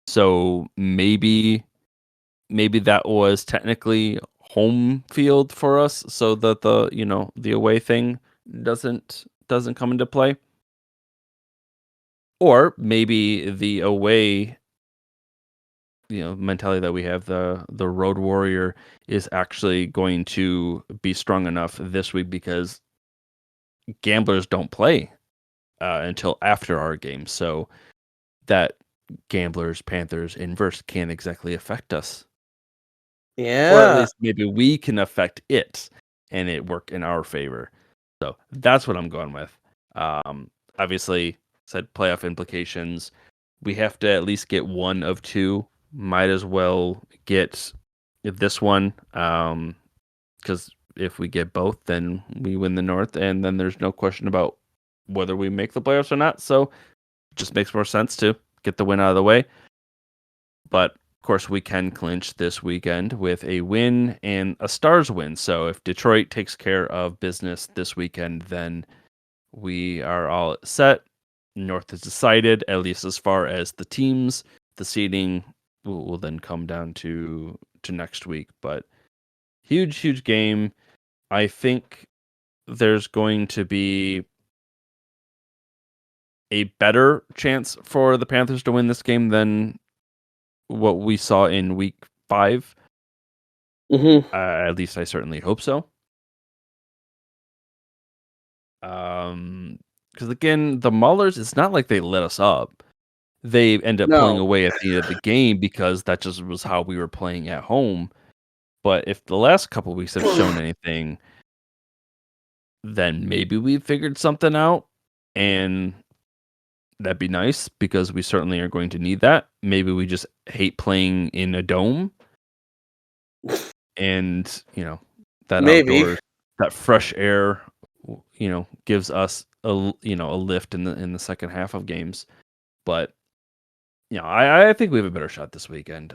so maybe that was technically home field for us, so that the away thing doesn't come into play. Or maybe the away, mentality that we have, the road warrior is actually going to be strong enough this week because gamblers don't play until after our game. So that gamblers, Panthers inverse can't exactly affect us. Or at Yeah. least maybe we can affect it and it work in our favor. So that's what I'm going with. Obviously, said playoff implications. We have to at least get one of two. Might as well get this one, because if we get both, then we win the North, and then there's no question about whether we make the playoffs or not. So it just makes more sense to get the win out of the way. But of course, we can clinch this weekend with a win and a Stars win. So if Detroit takes care of business this weekend, then we are all set. North is decided, at least as far as the teams. The seeding will then come down to next week. But huge game. I think there's going to be a better chance for the Panthers to win this game than what we saw in week 5. Hmm. At least I certainly hope so. Because again, the Maulers, it's not like they let us up. They end up pulling No. away at the end of the game because that just was how we were playing at home. But if the last couple weeks have shown anything, then maybe we figured something out, and that'd be nice because we certainly are going to need that. Maybe we just hate playing in a dome, and that Maybe. outdoors, that fresh air, gives us a lift in the second half of games. But I think we have a better shot this weekend.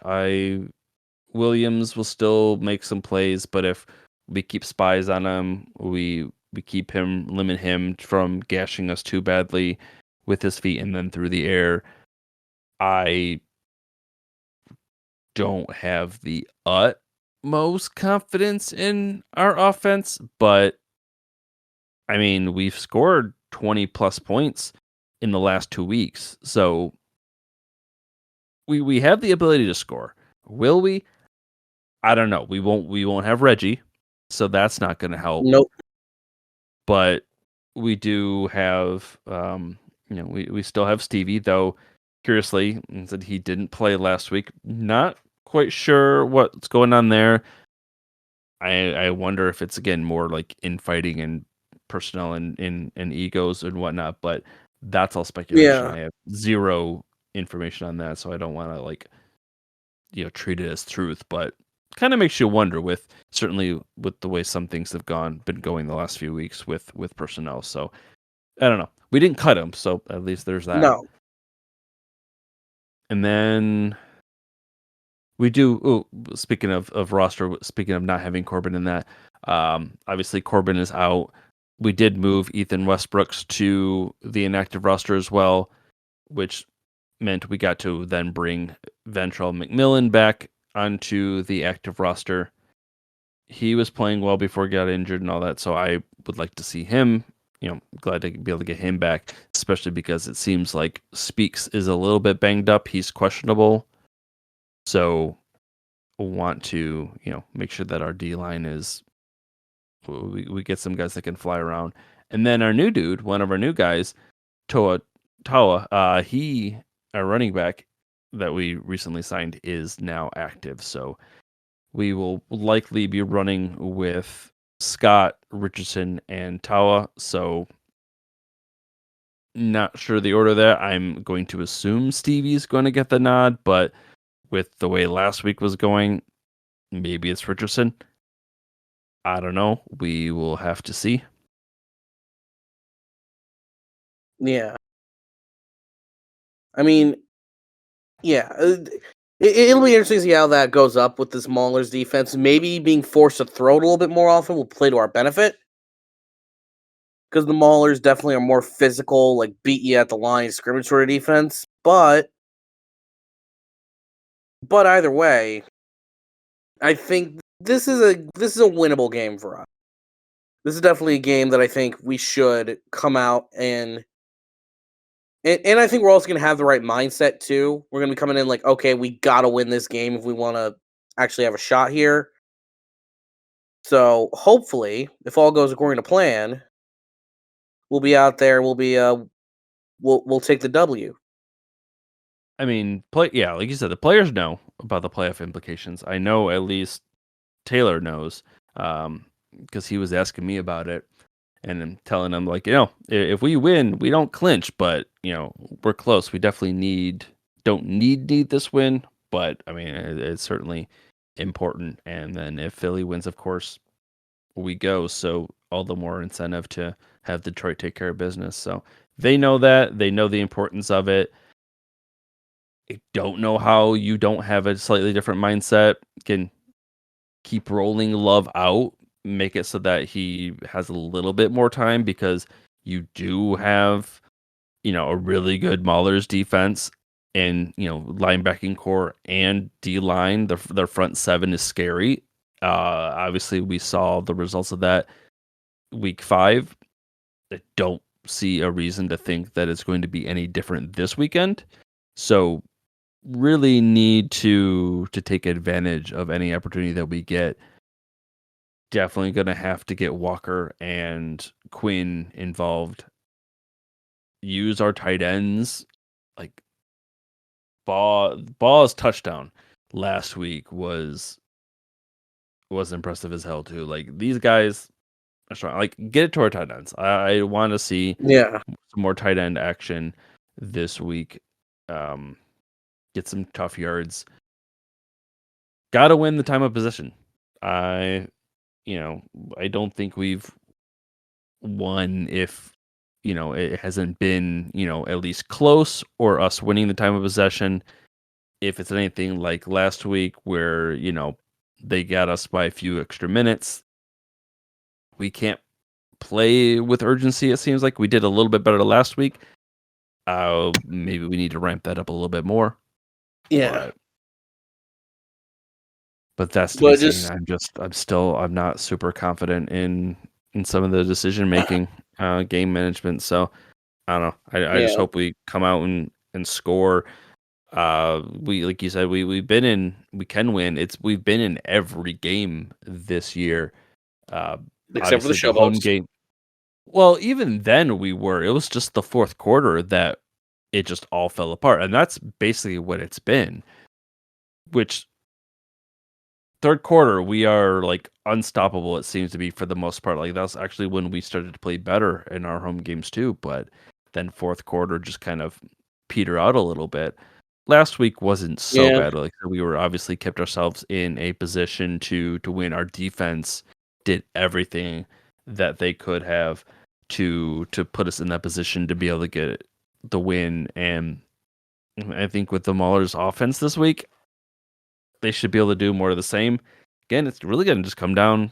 Williams will still make some plays, but if we keep spies on him, we keep him, limit him from gashing us too badly with his feet and then through the air. I don't have the utmost confidence in our offense, but I mean, we've scored 20 plus points in the last 2 weeks. So we have the ability to score. Will we? I don't know. We won't have Reggie, so that's not going to help. Nope. But we do have we still have Stevie, though curiously said he didn't play last week. Not quite sure what's going on there. I wonder if it's again more like infighting and personnel and egos and whatnot, but that's all speculation. Yeah. I have zero information on that, so I don't want to treat it as truth, but kind of makes you wonder with certainly with the way some things have been going the last few weeks with personnel. So I don't know. We didn't cut him, so at least there's that. No. And then we do. Oh, speaking of roster, speaking of not having Corbin in that, obviously Corbin is out. We did move Ethan Westbrooks to the inactive roster as well, which meant we got to then bring Ventrell McMillan back onto the active roster. He was playing well before he got injured and all that, so I would like to see him. Glad to be able to get him back, especially because it seems like Speaks is a little bit banged up. He's questionable, so want to make sure that our D line is we get some guys that can fly around, and then our new dude, one of our new guys, Tawa, he our running back that we recently signed is now active, so we will likely be running with Scott, Richardson, and Tawa. So not sure the order there. I'm going to assume Stevie's going to get the nod, but with the way last week was going, maybe it's Richardson. I don't know. We will have to see. Yeah. I mean, yeah. It'll be interesting to see how that goes up with this Maulers defense. Maybe being forced to throw it a little bit more often will play to our benefit. Because the Maulers definitely are more physical, like beat you at the line scrimmage sort of defense. But either way, I think this is a winnable game for us. This is definitely a game that I think we should come out and I think we're also going to have the right mindset too. We're going to be coming in like, okay, we got to win this game if we want to actually have a shot here. So hopefully, if all goes according to plan, we'll be out there. We'll take the W. I mean, like you said, the players know about the playoff implications. I know at least Taylor knows, because he was asking me about it. And I'm telling them, like, if we win, we don't clinch, but we're close. We definitely don't need this win, but I mean, it's certainly important. And then if Philly wins, of course, we go. So all the more incentive to have Detroit take care of business. So they know that. They know the importance of it. I don't know how you don't have a slightly different mindset. Can keep rolling Love out, make it so that he has a little bit more time, because you do have, a really good Maulers defense and, linebacking core and D line. Their front seven is scary. Obviously, we saw the results of that week 5. I don't see a reason to think that it's going to be any different this weekend. So really need to take advantage of any opportunity that we get. Definitely gonna have to get Walker and Quinn involved. Use our tight ends. Like Ball's touchdown last week was impressive as hell too. Like these guys are strong. Like get it to our tight ends. I want to see Yeah. some more tight end action this week. Get some tough yards. Got to win the time of possession. I I don't think we've won if it hasn't been at least close, or us winning the time of possession. If it's anything like last week where they got us by a few extra minutes, we can't play with urgency. It seems like we did a little bit better last week. Maybe we need to ramp that up a little bit more. Yeah. But that's to be But seen. just I'm not super confident in some of the decision making, game management. So I don't know. I just yeah. hope we come out and score. We, like you said, we can win. We've been in every game this year. Except for the Obviously the home showboats. game. Well, even then we were. It was just the fourth quarter that it just all fell apart, and that's basically what it's been. Which third quarter we are like unstoppable. It seems to be for the most part. Like that's actually when we started to play better in our home games too. But then fourth quarter just kind of peter out a little bit. Last week wasn't so Yeah. bad. Like we were obviously kept ourselves in a position to win. Our defense did everything that they could have to put us in that position to be able to get the win. And I think with the Maulers' offense this week, they should be able to do more of the same. Again, it's really going to just come down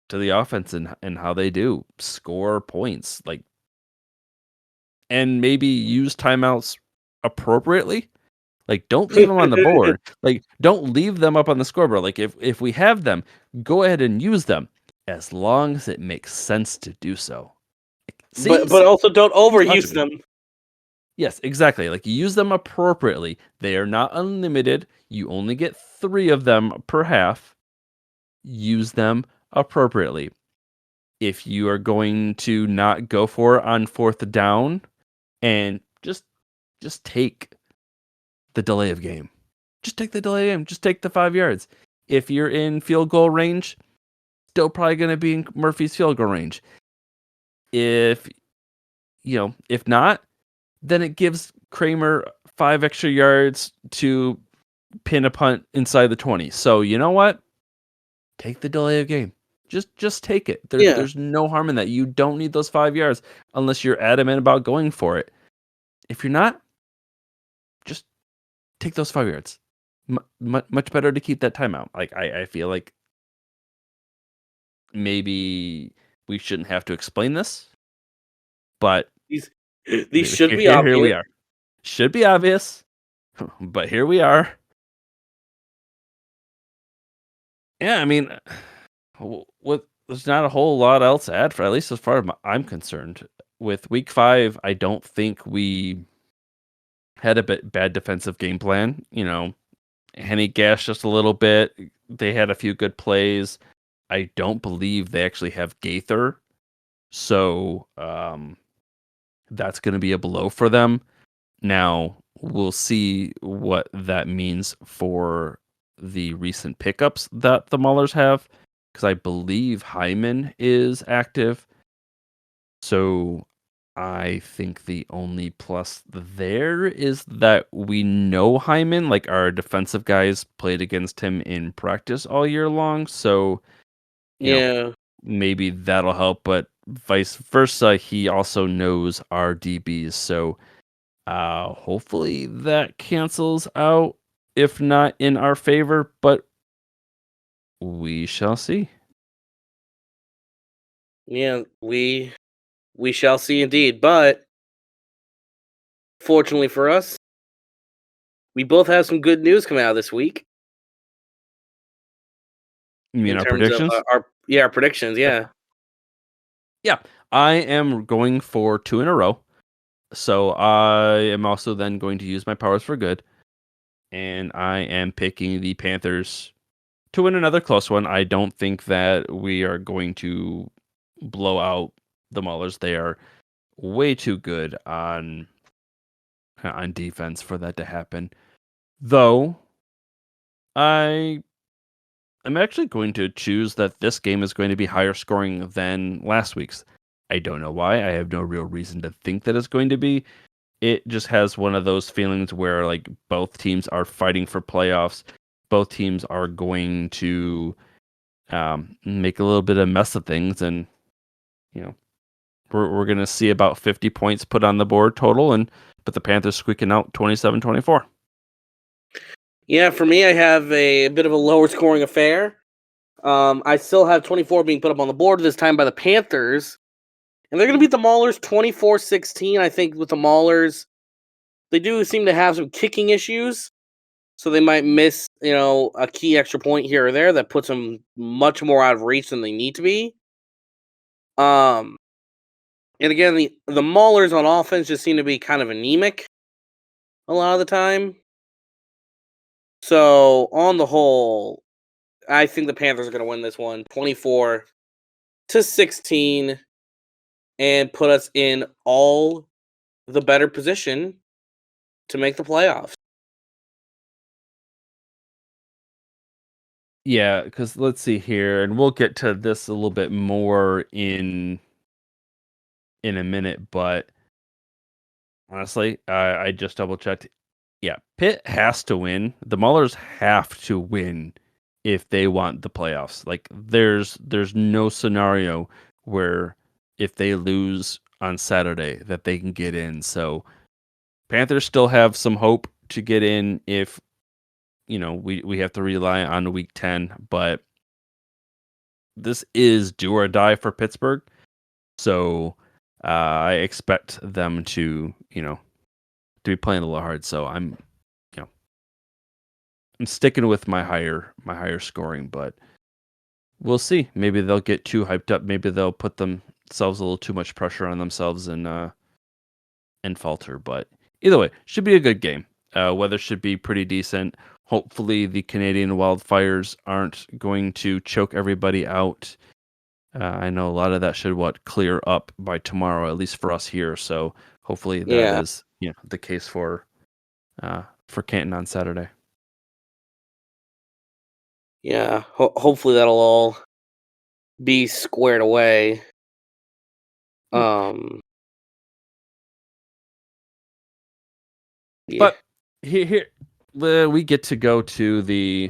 to the offense and how they do score points, like, and maybe use timeouts appropriately. Like, don't leave them on the board. Like, don't leave them up on the scoreboard. Like, if we have them, go ahead and use them as long as it makes sense to do so. but Seems also don't seems overuse logical. them. Yes, exactly. Like, use them appropriately. They are not unlimited. You only get 3 of them per half. Use them appropriately. If you are going to not go for it on 4th down, and just take the delay of game. Just take the delay of game. Just take the 5 yards. If you're in field goal range, still probably going to be in Murphy's field goal range. If if not, then it gives Kramer 5 extra yards to pin a punt inside the 20. So you know what? Take the delay of game. Just take it. Yeah. There's no harm in that. You don't need those 5 yards unless you're adamant about going for it. If you're not, just take those 5 yards. Much better to keep that timeout. Like, I feel like maybe we shouldn't have to explain this, but These should be here we obvious. are. Should be obvious, but here we are. Yeah, I mean, there's not a whole lot else to add for, at least as far as I'm concerned. With week 5, I don't think we had a bad defensive game plan. Henny gashed just a little bit. They had a few good plays. I don't believe they actually have Gaither, so that's going to be a blow for them. Now we'll see what that means for the recent pickups that the Maulers have, because I believe Hyman is active. So I think the only plus there is that we know Hyman, like our defensive guys played against him in practice all year long. So, Yeah. maybe that'll help, but vice versa, he also knows our DBs. So, hopefully that cancels out, if not in our favor, but we shall see. Yeah, we shall see indeed. But fortunately for us, we both have some good news coming out this week You mean in our terms of predictions? our predictions. Yeah. Yeah, I am going for 2 in a row. So I am also then going to use my powers for good, and I am picking the Panthers to win another close one. I don't think that we are going to blow out the Maulers. They are way too good on defense for that to happen. Though I am actually going to choose that this game is going to be higher scoring than last week's. I don't know why. I have no real reason to think that it's going to be. It just has one of those feelings where, like, both teams are fighting for playoffs. Both teams are going to make a little bit of mess of things, and you know we're going to see about 50 points put on the board total, but the Panthers squeaking out 27-24. Yeah, for me, I have a bit of a lower scoring affair. I still have 24 being put up on the board this time by the Panthers. And they're going to beat the Maulers 24-16. I think with the Maulers, they do seem to have some kicking issues. So they might miss, a key extra point here or there that puts them much more out of reach than they need to be. And again, the Maulers on offense just seem to be kind of anemic a lot of the time. So on the whole, I think the Panthers are going to win this one 24-16 and put us in all the better position to make the playoffs. Yeah, because let's see here, and we'll get to this a little bit more in a minute, but honestly, I just double checked. Yeah, Pitt has to win. The Maulers have to win if they want the playoffs. Like, there's no scenario where if they lose on Saturday that they can get in. So Panthers still have some hope to get in if we have to rely on week 10, but this is do or die for Pittsburgh. So I expect them to be playing a little hard. So you know I'm sticking with my higher scoring, but we'll see. Maybe they'll get too hyped up. Maybe they'll put themselves a little too much pressure on themselves and falter. But either way, should be a good game. Weather should be pretty decent. Hopefully, the Canadian wildfires aren't going to choke everybody out. I know a lot of that should clear up by tomorrow, at least for us here. So hopefully that Yeah, is the case for Canton on Saturday. yeah. Hopefully that'll all be squared away. Mm. Um, yeah, But here we get to go to the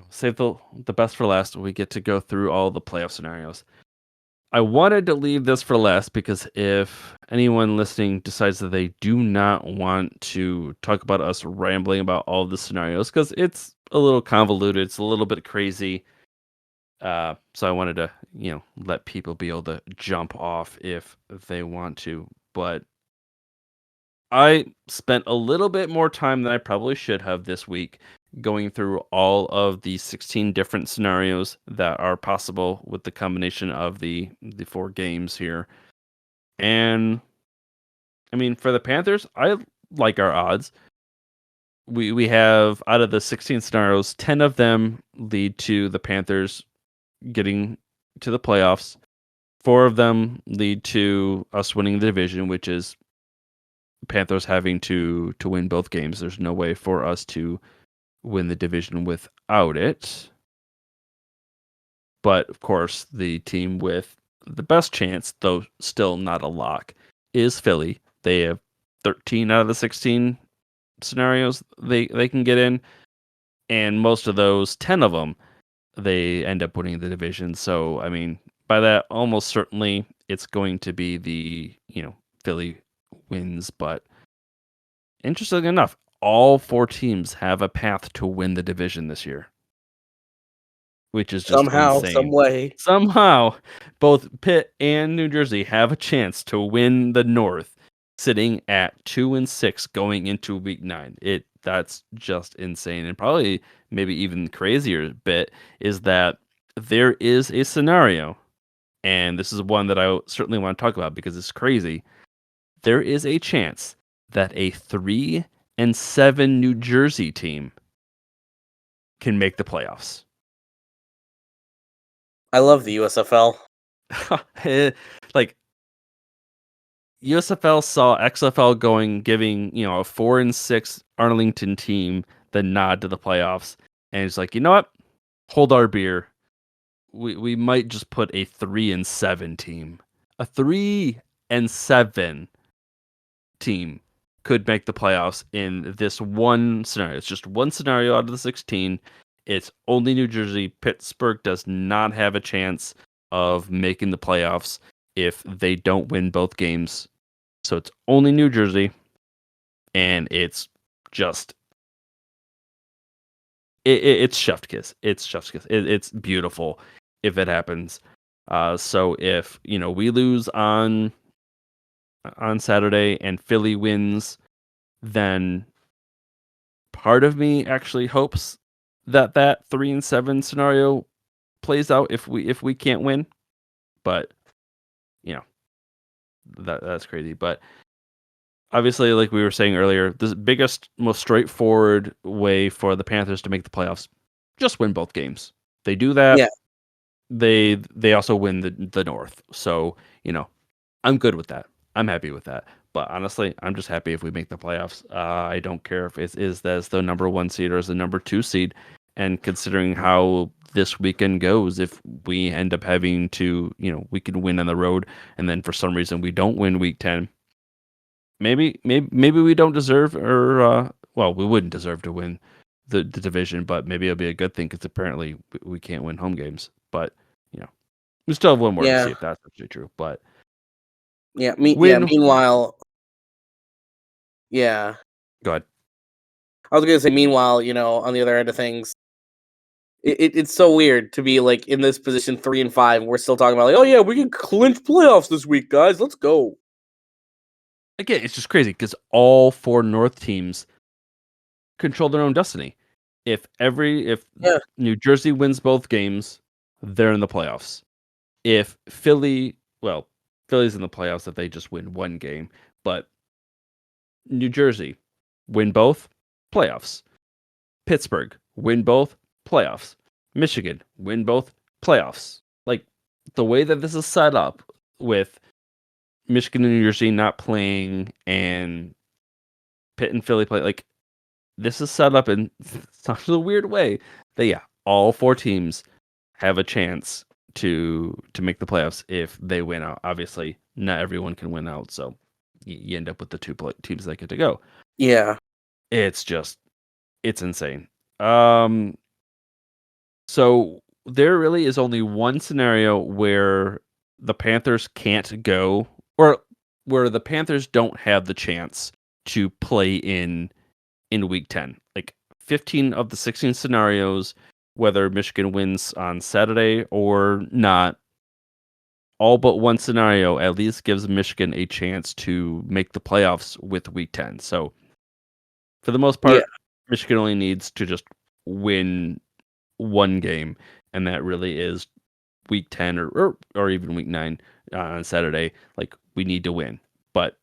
save the best for last. We get to go through all the playoff scenarios. I wanted to leave this for last because if anyone listening decides that they do not want to talk about us rambling about all the scenarios, because it's a little convoluted, it's a little bit crazy. So I wanted to, let people be able to jump off if they want to. But I spent a little bit more time than I probably should have this week going through all of the 16 different scenarios that are possible with the combination of the four games here. And I mean, for the Panthers, I like our odds. We have out of the 16 scenarios, 10 of them lead to the Panthers getting to the playoffs. 4 of them lead to us winning the division, which is Panthers having to win both games. There's no way for us to win the division without it. But of course, the team with the best chance, though still not a lock, is Philly. They have 13 out of the 16 scenarios they can get in, and most of those, 10 of them, they end up winning the division. So I mean, by that, almost certainly it's going to be the Philly wins. But interestingly enough, all 4 teams have a path to win the division this year, which is just somehow, some insane. way. Somehow, both Pitt and New Jersey have a chance to win the North, sitting at 2-6 going into Week 9. That's just insane, and probably maybe even crazier bit is that there is a scenario, and this is one that I certainly want to talk about because it's crazy. There is a chance that a 3-7 New Jersey team can make the playoffs. I love the USFL. Like USFL saw XFL giving a 4-6 Arlington team the nod to the playoffs, and it's like, you know what? Hold our beer. We might just put a 3-7 team. A 3-7 team could make the playoffs in this one scenario. It's just one scenario out of the 16. It's only New Jersey. Pittsburgh does not have a chance of making the playoffs if they don't win both games. So it's only New Jersey, and it's just it's chef's kiss. It's chef's kiss. It's beautiful if it happens. So if we lose on Saturday and Philly wins, then part of me actually hopes that 3-7 scenario plays out if we can't win. But you know that's crazy. But obviously, like we were saying earlier, the biggest, most straightforward way for the Panthers to make the playoffs, just win both games. They do that, Yeah, they also win the North. So, I'm good with that. I'm happy with that. But honestly, I'm just happy if we make the playoffs. I don't care if it is as the number 1 seed or as the number 2 seed. And considering how this weekend goes, if we end up having to, we can win on the road, and then for some reason we don't win week 10, maybe we don't deserve, or well, we wouldn't deserve to win the division, but maybe it'll be a good thing because apparently we can't win home games. But we still have one more to see yeah, if that's actually true. But yeah. win, Meanwhile, yeah. go ahead. I was gonna say, meanwhile, on the other end of things, it's so weird to be like in this position 3-5. And we're still talking about like, oh yeah, we can clinch playoffs this week, guys. Let's go. Again, it's just crazy because all 4 North teams control their own destiny. If Yeah, New Jersey wins both games, they're in the playoffs. If Philly's in the playoffs if they just win one game, but New Jersey win both, playoffs. Pittsburgh win both, playoffs. Michigan win both, playoffs. Like the way that this is set up with Michigan and New Jersey not playing and Pitt and Philly play, like this is set up in such a weird way that all 4 teams have a chance to make the playoffs if they win out. Obviously, not everyone can win out, so you end up with the 2 teams that get to go. yeah, It's insane. Um, so there really is only one scenario where the Panthers can't go, or where the Panthers don't have the chance to play in week 10. Like 15 of the 16 scenarios, whether Michigan wins on Saturday or not, all but one scenario at least gives Michigan a chance to make the playoffs with week 10. So for the most yeah, part, Michigan only needs to just win one game, and that really is week 10 or even week 9 on Saturday. Like we need to win. But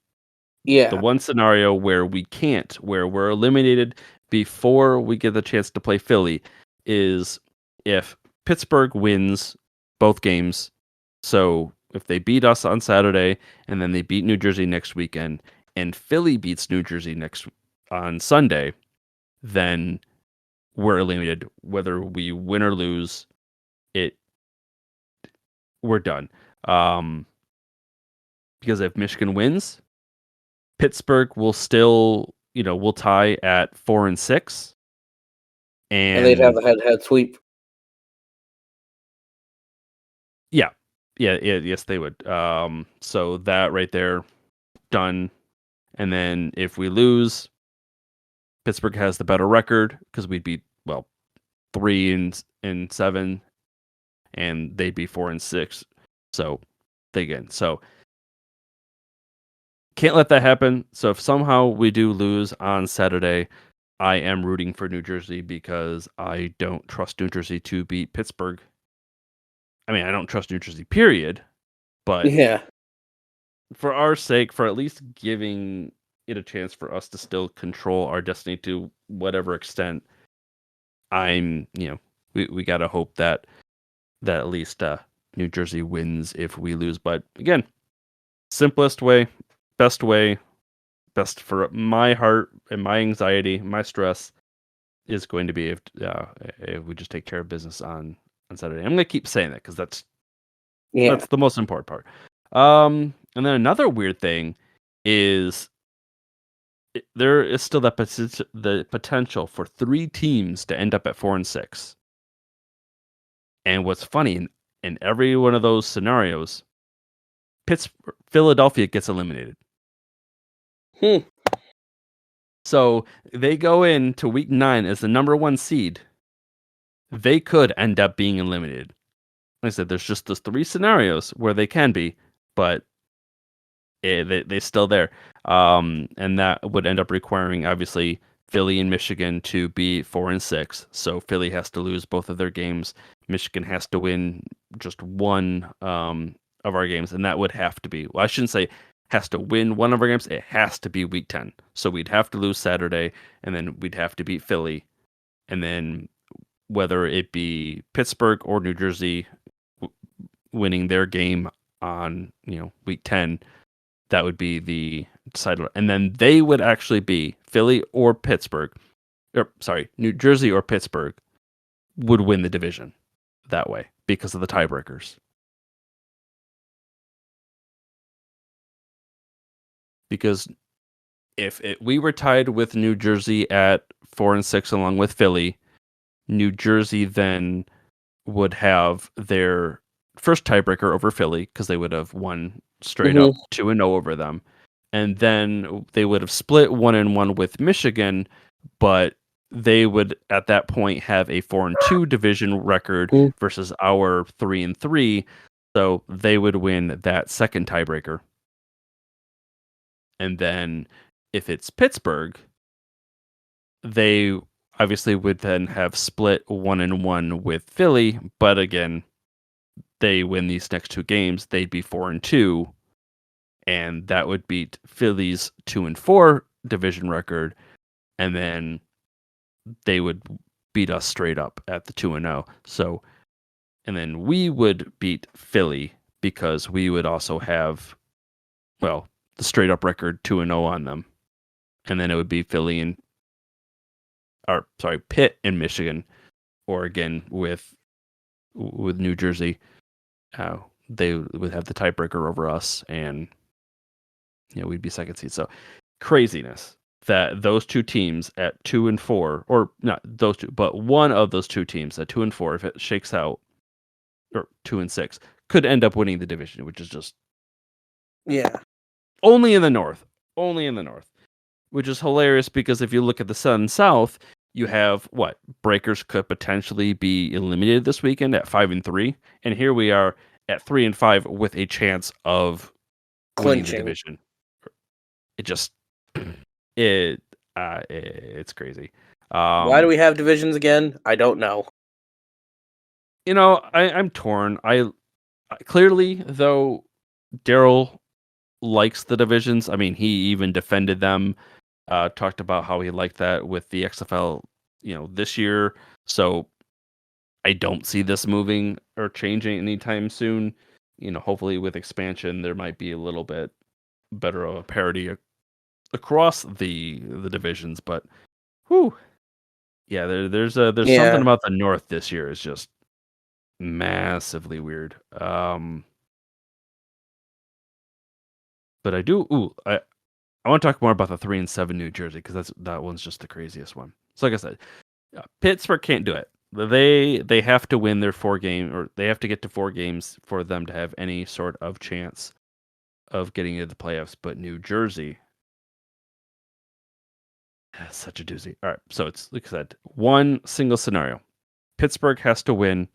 the yeah. one scenario where we can't, where we're eliminated before we get the chance to play Philly, is if Pittsburgh wins both games. So if they beat us on Saturday and then they beat New Jersey next weekend, and Philly beats New Jersey next on Sunday, then we're eliminated. Whether we win or lose, it we're done. Um, because if Michigan wins, Pittsburgh will still, will tie at 4-6, And they'd have and the head-to-head sweep. yeah, yes, they would. So that right there, done. And then if we lose, Pittsburgh has the better record because we'd be 3-7, and they'd be 4-6. So they again, so can't let that happen. So if somehow we do lose on Saturday, I am rooting for New Jersey because I don't trust New Jersey to beat Pittsburgh. I mean, I don't trust New Jersey, period. But Yeah, for our sake, for at least giving it a chance for us to still control our destiny to whatever extent, we got to hope that at least New Jersey wins if we lose. But again, simplest way, best way, best for my heart and my anxiety, my stress is going to be if we just take care of business on Saturday. I'm going to keep saying that because yeah. that's the most important part. And then another weird thing is there is still the potential for 3 teams to end up at 4-6. And what's funny in every one of those scenarios, Philadelphia gets eliminated. Hmm. So they go into week 9 as the number 1 seed. They could end up being eliminated. Like I said, there's just those 3 scenarios where they can be, but they're still there. And that would end up requiring, obviously, Philly and Michigan to be 4-6. So Philly has to lose both of their games. Michigan has to win just one of our games, and that would have to be. Well, I shouldn't say has to win one of our games. It has to be week 10. So we'd have to lose Saturday, and then we'd have to beat Philly, and then whether it be Pittsburgh or New Jersey winning their game on week 10, that would be the decider. And then they would actually be Philly or Pittsburgh, or sorry, New Jersey or Pittsburgh would win the division that way because of the tiebreakers. Because if we were tied with New Jersey at 4-6 along with Philly, New Jersey then would have their first tiebreaker over Philly because they would have won straight Hmm. up 2-0 over them. And then they would have split 1-1 with Michigan, but they would at that point have a 4-2 division record Mm. versus our 3-3. So they would win that second tiebreaker. And then if it's Pittsburgh, they obviously would then have split 1-1 with Philly, but again, they win these next two games, they'd be 4-2, and that would beat Philly's 2-4 division record, and then they would beat us straight up at the 2-0. So, and then we would beat Philly because we would also have, well, the straight up record 2-0 on them, and then it would be Philly and, or sorry, Pitt and Michigan, or again with New Jersey. They would have the tiebreaker over us, and we'd be second seed. So craziness that those two teams at 2-4, or not those two, but one of those two teams at 2-4, if it shakes out, or 2-6, could end up winning the division, which is just Yeah. only in the North, which is hilarious because if you look at the Sun South, you have what Breakers could potentially be eliminated this weekend at 5-3, and here we are at 3-5 with a chance of winning the Clinching. division. It just it's crazy. Why do we have divisions again? I don't know. I'm torn. I clearly, though, Daryl likes the divisions. I mean, he even defended them. Talked about how he liked that with the XFL, this year. So I don't see this moving or changing anytime soon. Hopefully with expansion, there might be a little bit better of a parity across the divisions. But whew, yeah, there's something Yeah. about the North this year is just massively weird. But I do. I want to talk more about the 3-7 New Jersey because that one's just the craziest one. So like I said, Pittsburgh can't do it. They have to win their 4 game, or they have to get to 4 games for them to have any sort of chance of getting into the playoffs. But New Jersey, that's such a doozy. All right, so it's like I said, one single scenario: Pittsburgh has to win,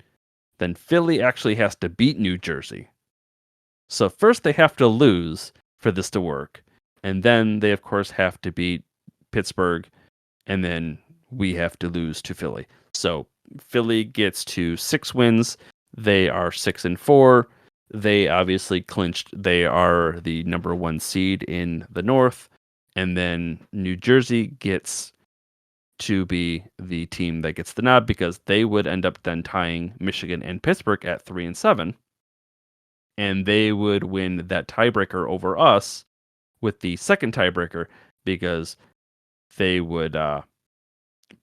then Philly actually has to beat New Jersey. So first they have to lose for this to work, and then they of course have to beat Pittsburgh, and then we have to lose to Philly. So Philly gets to 6 wins. They are 6-4. They obviously clinched. They are the number 1 seed in the North, and then New Jersey gets to be the team that gets the nod because they would end up then tying Michigan and Pittsburgh at 3-7, and they would win that tiebreaker over us with the second tiebreaker because they would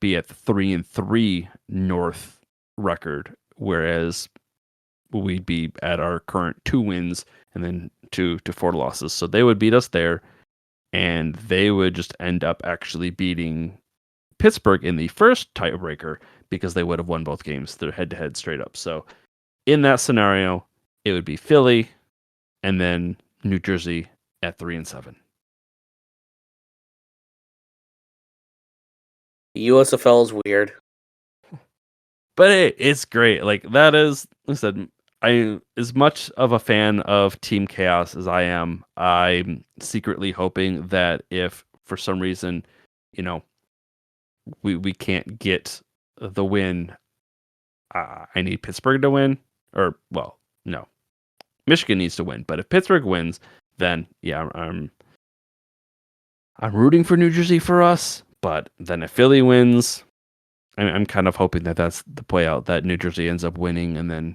be at the 3-3 North record, whereas we'd be at our current 2 wins and then 2 to 4 losses. So they would beat us there, and they would just end up actually beating Pittsburgh in the first tiebreaker because they would have won both games. They're head to head straight up. So in that scenario, it would be Philly and then New Jersey at 3-7. The USFL is weird. But it's great. Like that is, like I said, I as much of a fan of Team Chaos as I am, I'm secretly hoping that if for some reason, you know, we can't get the win, I need Pittsburgh to win, or well, no, Michigan needs to win. But if Pittsburgh wins, then yeah, I'm rooting for New Jersey for us. But then if Philly wins, I'm kind of hoping that that's the play out, that New Jersey ends up winning, and then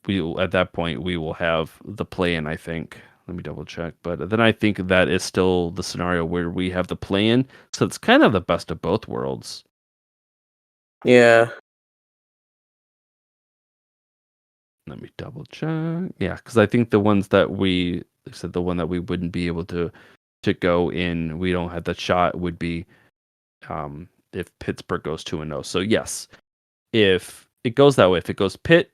we will, at that point we will have the play-in. I think. Let me double check, but then I think that is still the scenario where we have the play-in, so it's kind of the best of both worlds. Yeah. Let me double check. Yeah, because I think the ones that we like I said, the one that we wouldn't be able to go in, we don't have that shot would be if Pittsburgh goes 2-0. So yes, if it goes that way, if it goes Pitt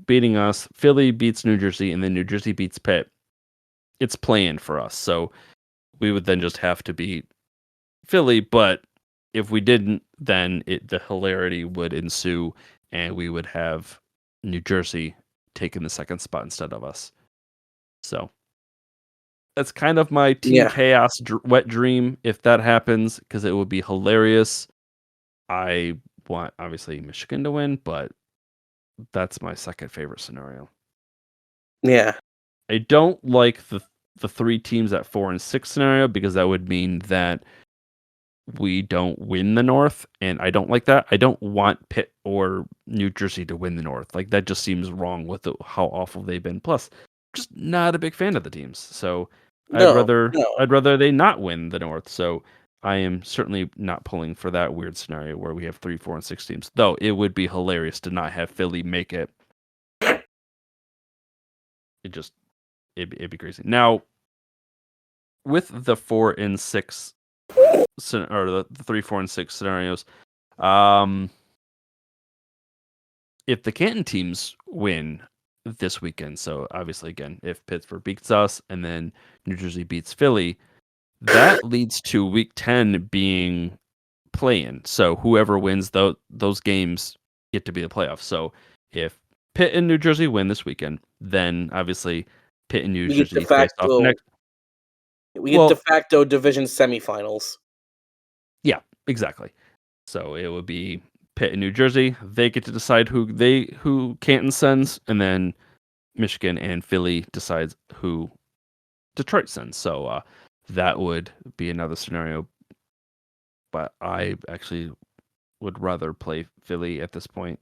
beating us, Philly beats New Jersey, and then New Jersey beats Pitt, it's playing for us. So we would then just have to beat Philly, but If we didn't, then the hilarity would ensue, and we would have New Jersey taking the second spot instead of us. So that's kind of my Team Yeah. Chaos wet dream if that happens, because it would be hilarious. I want obviously Michigan to win, but that's my second favorite scenario. Yeah. I don't like the three teams at 4 and 6 scenario because that would mean that we don't win the North, and I don't like that. I don't want Pitt or New Jersey to win the North. Like that just seems wrong with how awful they've been. Plus, just not a big fan of the teams. So I'd No. rather No. I'd rather they not win the North. So I am certainly not pulling for that weird scenario where we have 3, 4, and 6 teams. Though it would be hilarious to not have Philly make it. It just it'd be crazy. Now with the 4 and 6 or the 3, 4, and 6 scenarios, um, if the Canton teams win this weekend, so obviously again, if Pittsburgh beats us and then New Jersey beats Philly, that leads to Week 10 being play-in. So whoever wins those games get to be the playoffs. So if Pitt and New Jersey win this weekend, then obviously Pitt and New We get de Jersey face off facto next. we get de Well, facto division semifinals. yeah, exactly. So it would be Pitt and New Jersey. They get to decide who Canton sends, and then Michigan and Philly decides who Detroit sends. So that would be another scenario. But I actually would rather play Philly at this point.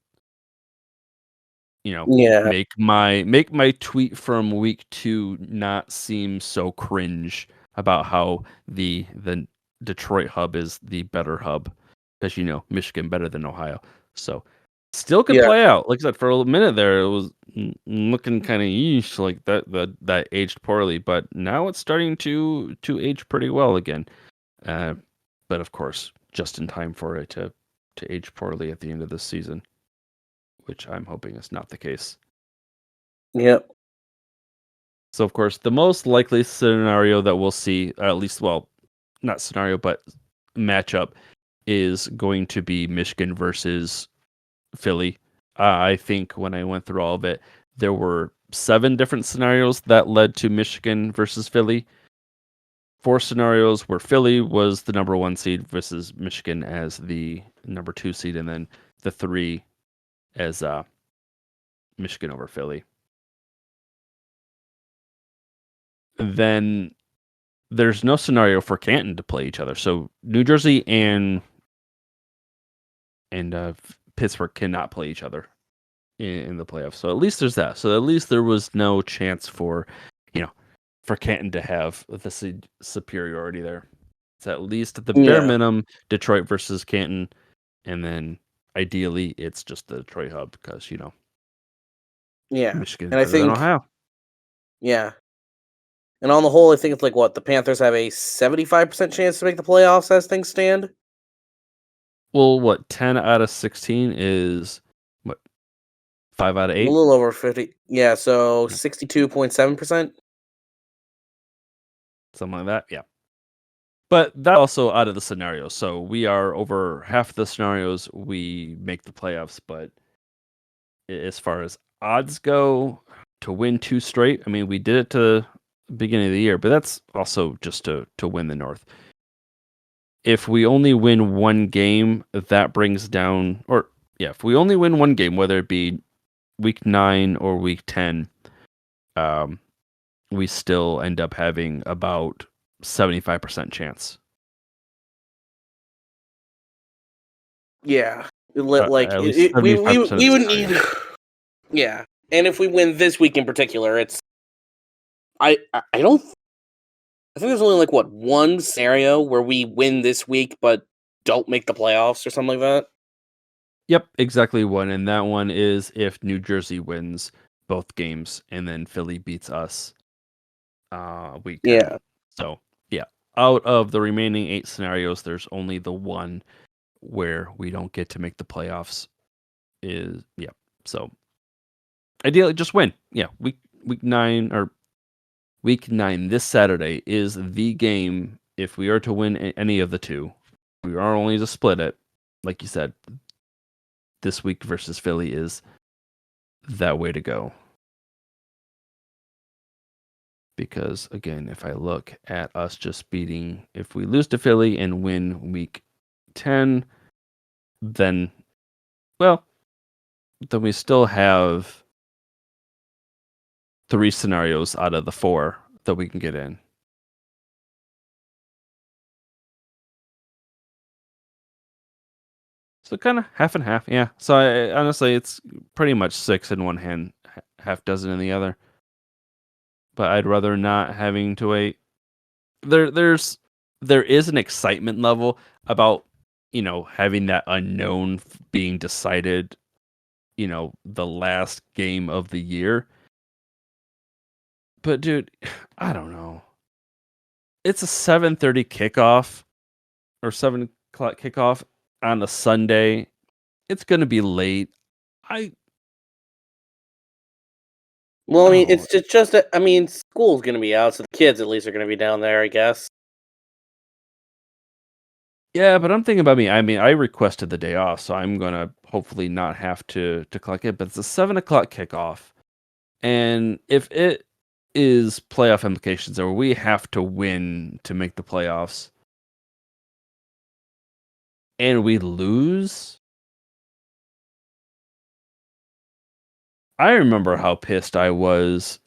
Yeah. Make my tweet from week 2 not seem so cringe about how the Detroit hub is the better hub because Michigan better than Ohio. So still could Yeah. play out. Like I said, for a minute there, it was looking kind of yeesh, like that aged poorly, but now it's starting to age pretty well again. Uh, but of course, just in time for it to age poorly at the end of this season, which I'm hoping is not the case. Yep. So, of course, the most likely scenario that we'll see, at least, well, not scenario, but matchup, is going to be Michigan versus Philly. I think when I went through all of it, there were 7 different scenarios that led to Michigan versus Philly. 4 scenarios where Philly was the number 1 seed versus Michigan as the number 2 seed, and then the 3 as Michigan over Philly. Then there's no scenario for Canton to play each other. So New Jersey and Pittsburgh cannot play each other in the playoffs. So at least there's that. So at least there was no chance for Canton to have the superiority there. It's at least at the bare Yeah. minimum Detroit versus Canton, and then ideally it's just the Detroit hub because Yeah. Michigan's And I better than think Ohio. yeah. And on the whole, I think it's like what the Panthers have a 75% chance to make the playoffs as things stand. Well, what 10 out of 16 is what 5 out of A 8? little over 50. Yeah, so 62.7%. Something like that. Yeah. But that's also out of the scenario. So we are over half the scenarios we make the playoffs. But as far as odds go to win 2 straight, I mean, we did it to the beginning of the year, but that's also just to win the North. If we only win one game, that brings down, or yeah, if we only win one game, whether it be week 9 or week 10, um, we still end up having about 75% chance. Yeah. Like At least we 75% of would scenarios. need yeah. And if we win this week in particular, it's I don't I think there's only like what one scenario where we win this week but don't make the playoffs or something like that. Yep, exactly one. And that one is if New Jersey wins both games and then Philly beats us week 10. Yeah. So, yeah, out of the remaining 8 scenarios, there's only the one where we don't get to make the playoffs. Yeah. So, ideally, just win. Yeah, week 9 or week 9 this Saturday is the game if we are to win any of the two. we are only to split it. Like you said, this week versus Philly is that way to go. Because again, if I look at us just beating, if we lose to Philly and win week 10, then, well, then we still have 3 scenarios out of the 4 that we can get in. So kind of half and half, yeah. So honestly, it's pretty much 6 in one hand, half dozen in the other. But I'd rather not having to wait. There is an excitement level about having that unknown being decided. The last game of the year. But dude, I don't know. It's a 7:30 kickoff or 7 o'clock kickoff on a Sunday. It's gonna be late. I Well, I mean, oh it's just that I mean, school's gonna be out, so the kids at least are gonna be down there, I guess. yeah, but I'm thinking about me. I mean, I requested the day off, so I'm gonna hopefully not have to collect it. But it's a 7 o'clock kickoff, and if it is playoff implications, or we have to win to make the playoffs, and we lose, I remember how pissed I was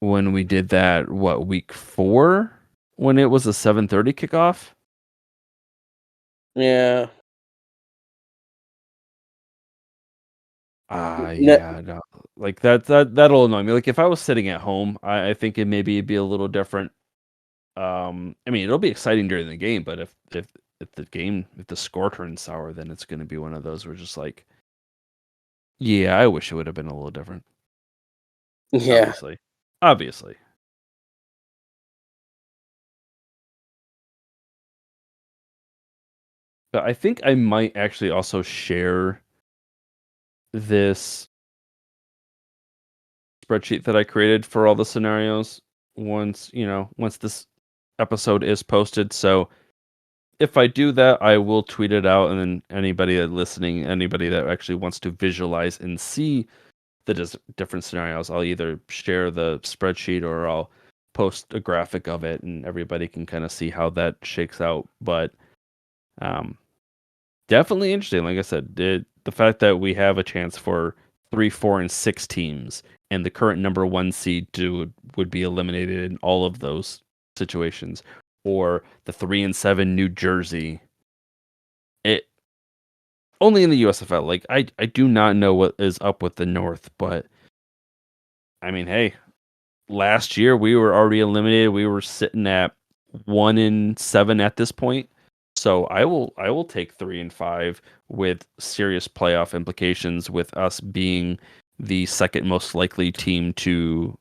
when we did that. What, week 4 when it was a 7:30 kickoff? Yeah. Ah, Ne- yeah, no. Like that'll annoy me. Like if I was sitting at home, I think it maybe it'd be a little different. I mean, it'll be exciting during the game, but if the score turns sour, then it's going to be one of those where just like, yeah, I wish it would have been a little different. yeah. Obviously. But I think I might actually also share this spreadsheet that I created for all the scenarios once this episode is posted. So if I do that, I will tweet it out, and then anybody that listening, anybody that actually wants to visualize and see the different scenarios, I'll either share the spreadsheet or I'll post a graphic of it, and everybody can kind of see how that shakes out. But um, definitely interesting. Like I said, the fact that we have a chance for 3, 4, and 6 teams, and the current number 1 seed would be eliminated in all of those situations, or the 3 and 7 New Jersey. It only in the USFL. Like I do not know what is up with the North, but I mean, hey, last year we were already eliminated. We were sitting at 1 and 7 at this point. So I will take 3 and 5 with serious playoff implications, with us being the second most likely team to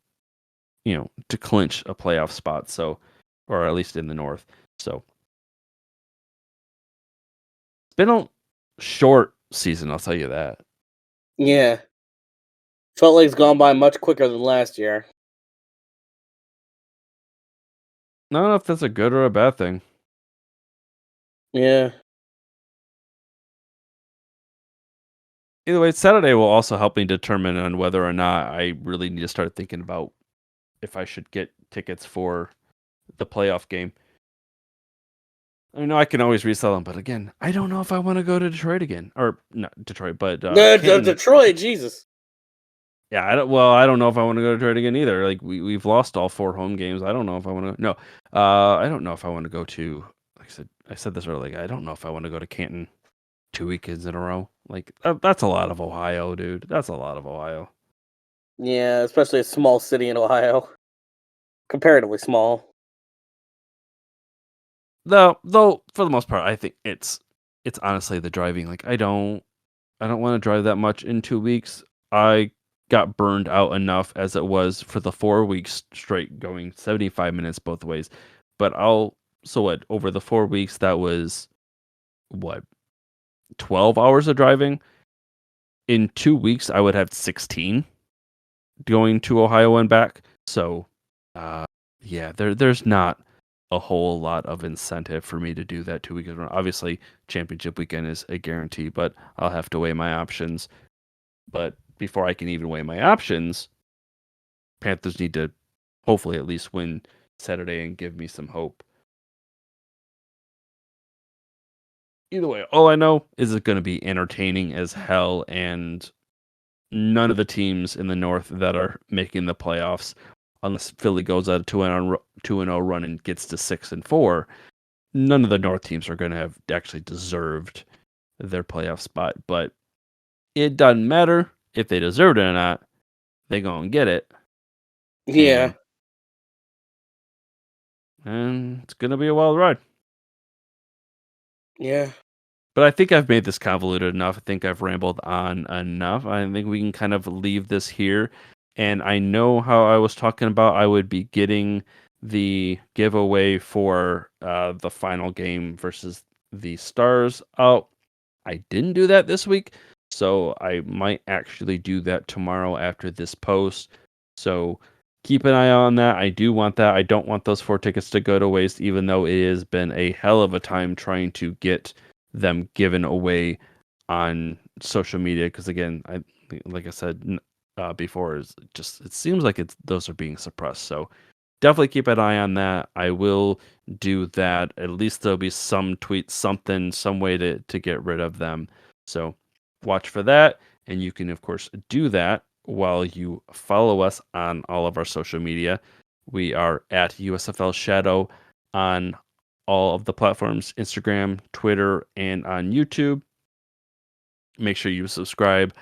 clinch a playoff spot. So, or at least in the North. So it's been a short season, I'll tell you that. Yeah. Felt like it's gone by much quicker than last year. I don't know if that's a good or a bad thing. Yeah. Either way, Saturday will also help me determine on whether or not I really need to start thinking about if I should get tickets for the playoff game. I know I can always resell them, but again, I don't know if I want to go to Detroit again, or not Detroit, but Canton. Detroit, Jesus. Yeah, I don't know if I want to go to Detroit again either. Like we've lost all 4 home games. I don't know if I want to. No, I don't know if I want to go to. Like I said this earlier. Like, I don't know if I want to go to Canton 2 weekends in a row. Like that's a lot of Ohio, dude. That's a lot of Ohio. Yeah, especially a small city in Ohio. Comparatively small. Though for the most part, I think it's honestly the driving. Like I don't want to drive that much in 2 weeks. I got burned out enough as it was for the 4 weeks straight going 75 minutes both ways. But so what, over the 4 weeks, that was what, 12 hours of driving. In 2 weeks, I would have 16 going to Ohio and back. So, uh, yeah, there's not. a whole lot of incentive for me to do that 2 weeks in a row. Obviously, championship weekend is a guarantee, but I'll have to weigh my options. But before I can even weigh my options, Panthers need to hopefully at least win Saturday and give me some hope. Either way, all I know is it's going to be entertaining as hell, and none of the teams in the North that are making the playoffs, unless Philly goes out a 2-0 run and gets to 6-4, none of the North teams are going to have actually deserved their playoff spot. But it doesn't matter if they deserved it or not. They go and get it, Yeah. and and it's going to be a wild ride. Yeah. But I think I've made this convoluted enough. I think I've rambled on enough. I think we can kind of leave this here. And I know how I was talking about I would be getting the giveaway for the final game versus the Stars out. I didn't do that this week, so I might actually do that tomorrow after this post. So keep an eye on that. I do want that. I don't want those 4 tickets to go to waste, even though it has been a hell of a time trying to get them given away on social media. Because again, like I said before, is just it seems like those are being suppressed. So definitely keep an eye on that. I will do that. At least there'll be some tweet, something, some way to get rid of them. So watch for that. And you can, of course, do that while you follow us on all of our social media. We are at USFL Shadow on all of the platforms, Instagram, Twitter, and on YouTube. Make sure you subscribe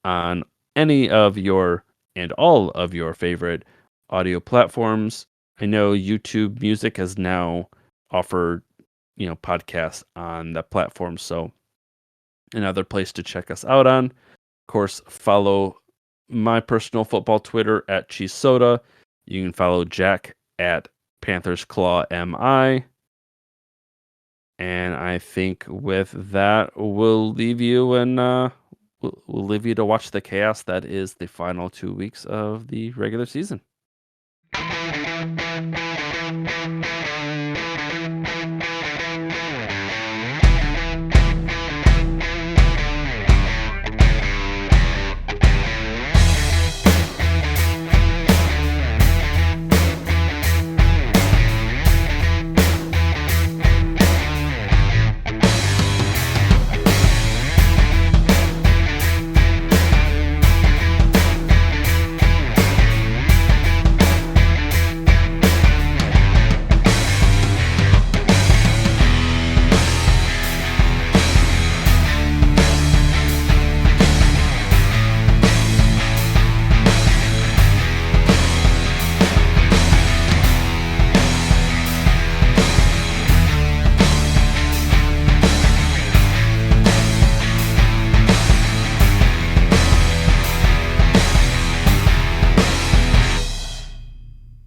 on any of your and all of your favorite audio platforms. I know YouTube Music has now offered, podcasts on that platform, so another place to check us out on. Of course, follow my personal football Twitter at Cheese Soda. You can follow Jack at Panthers Claw MI. And I think with that, we'll leave you and we'll leave you to watch the chaos that is the final 2 weeks of the regular season.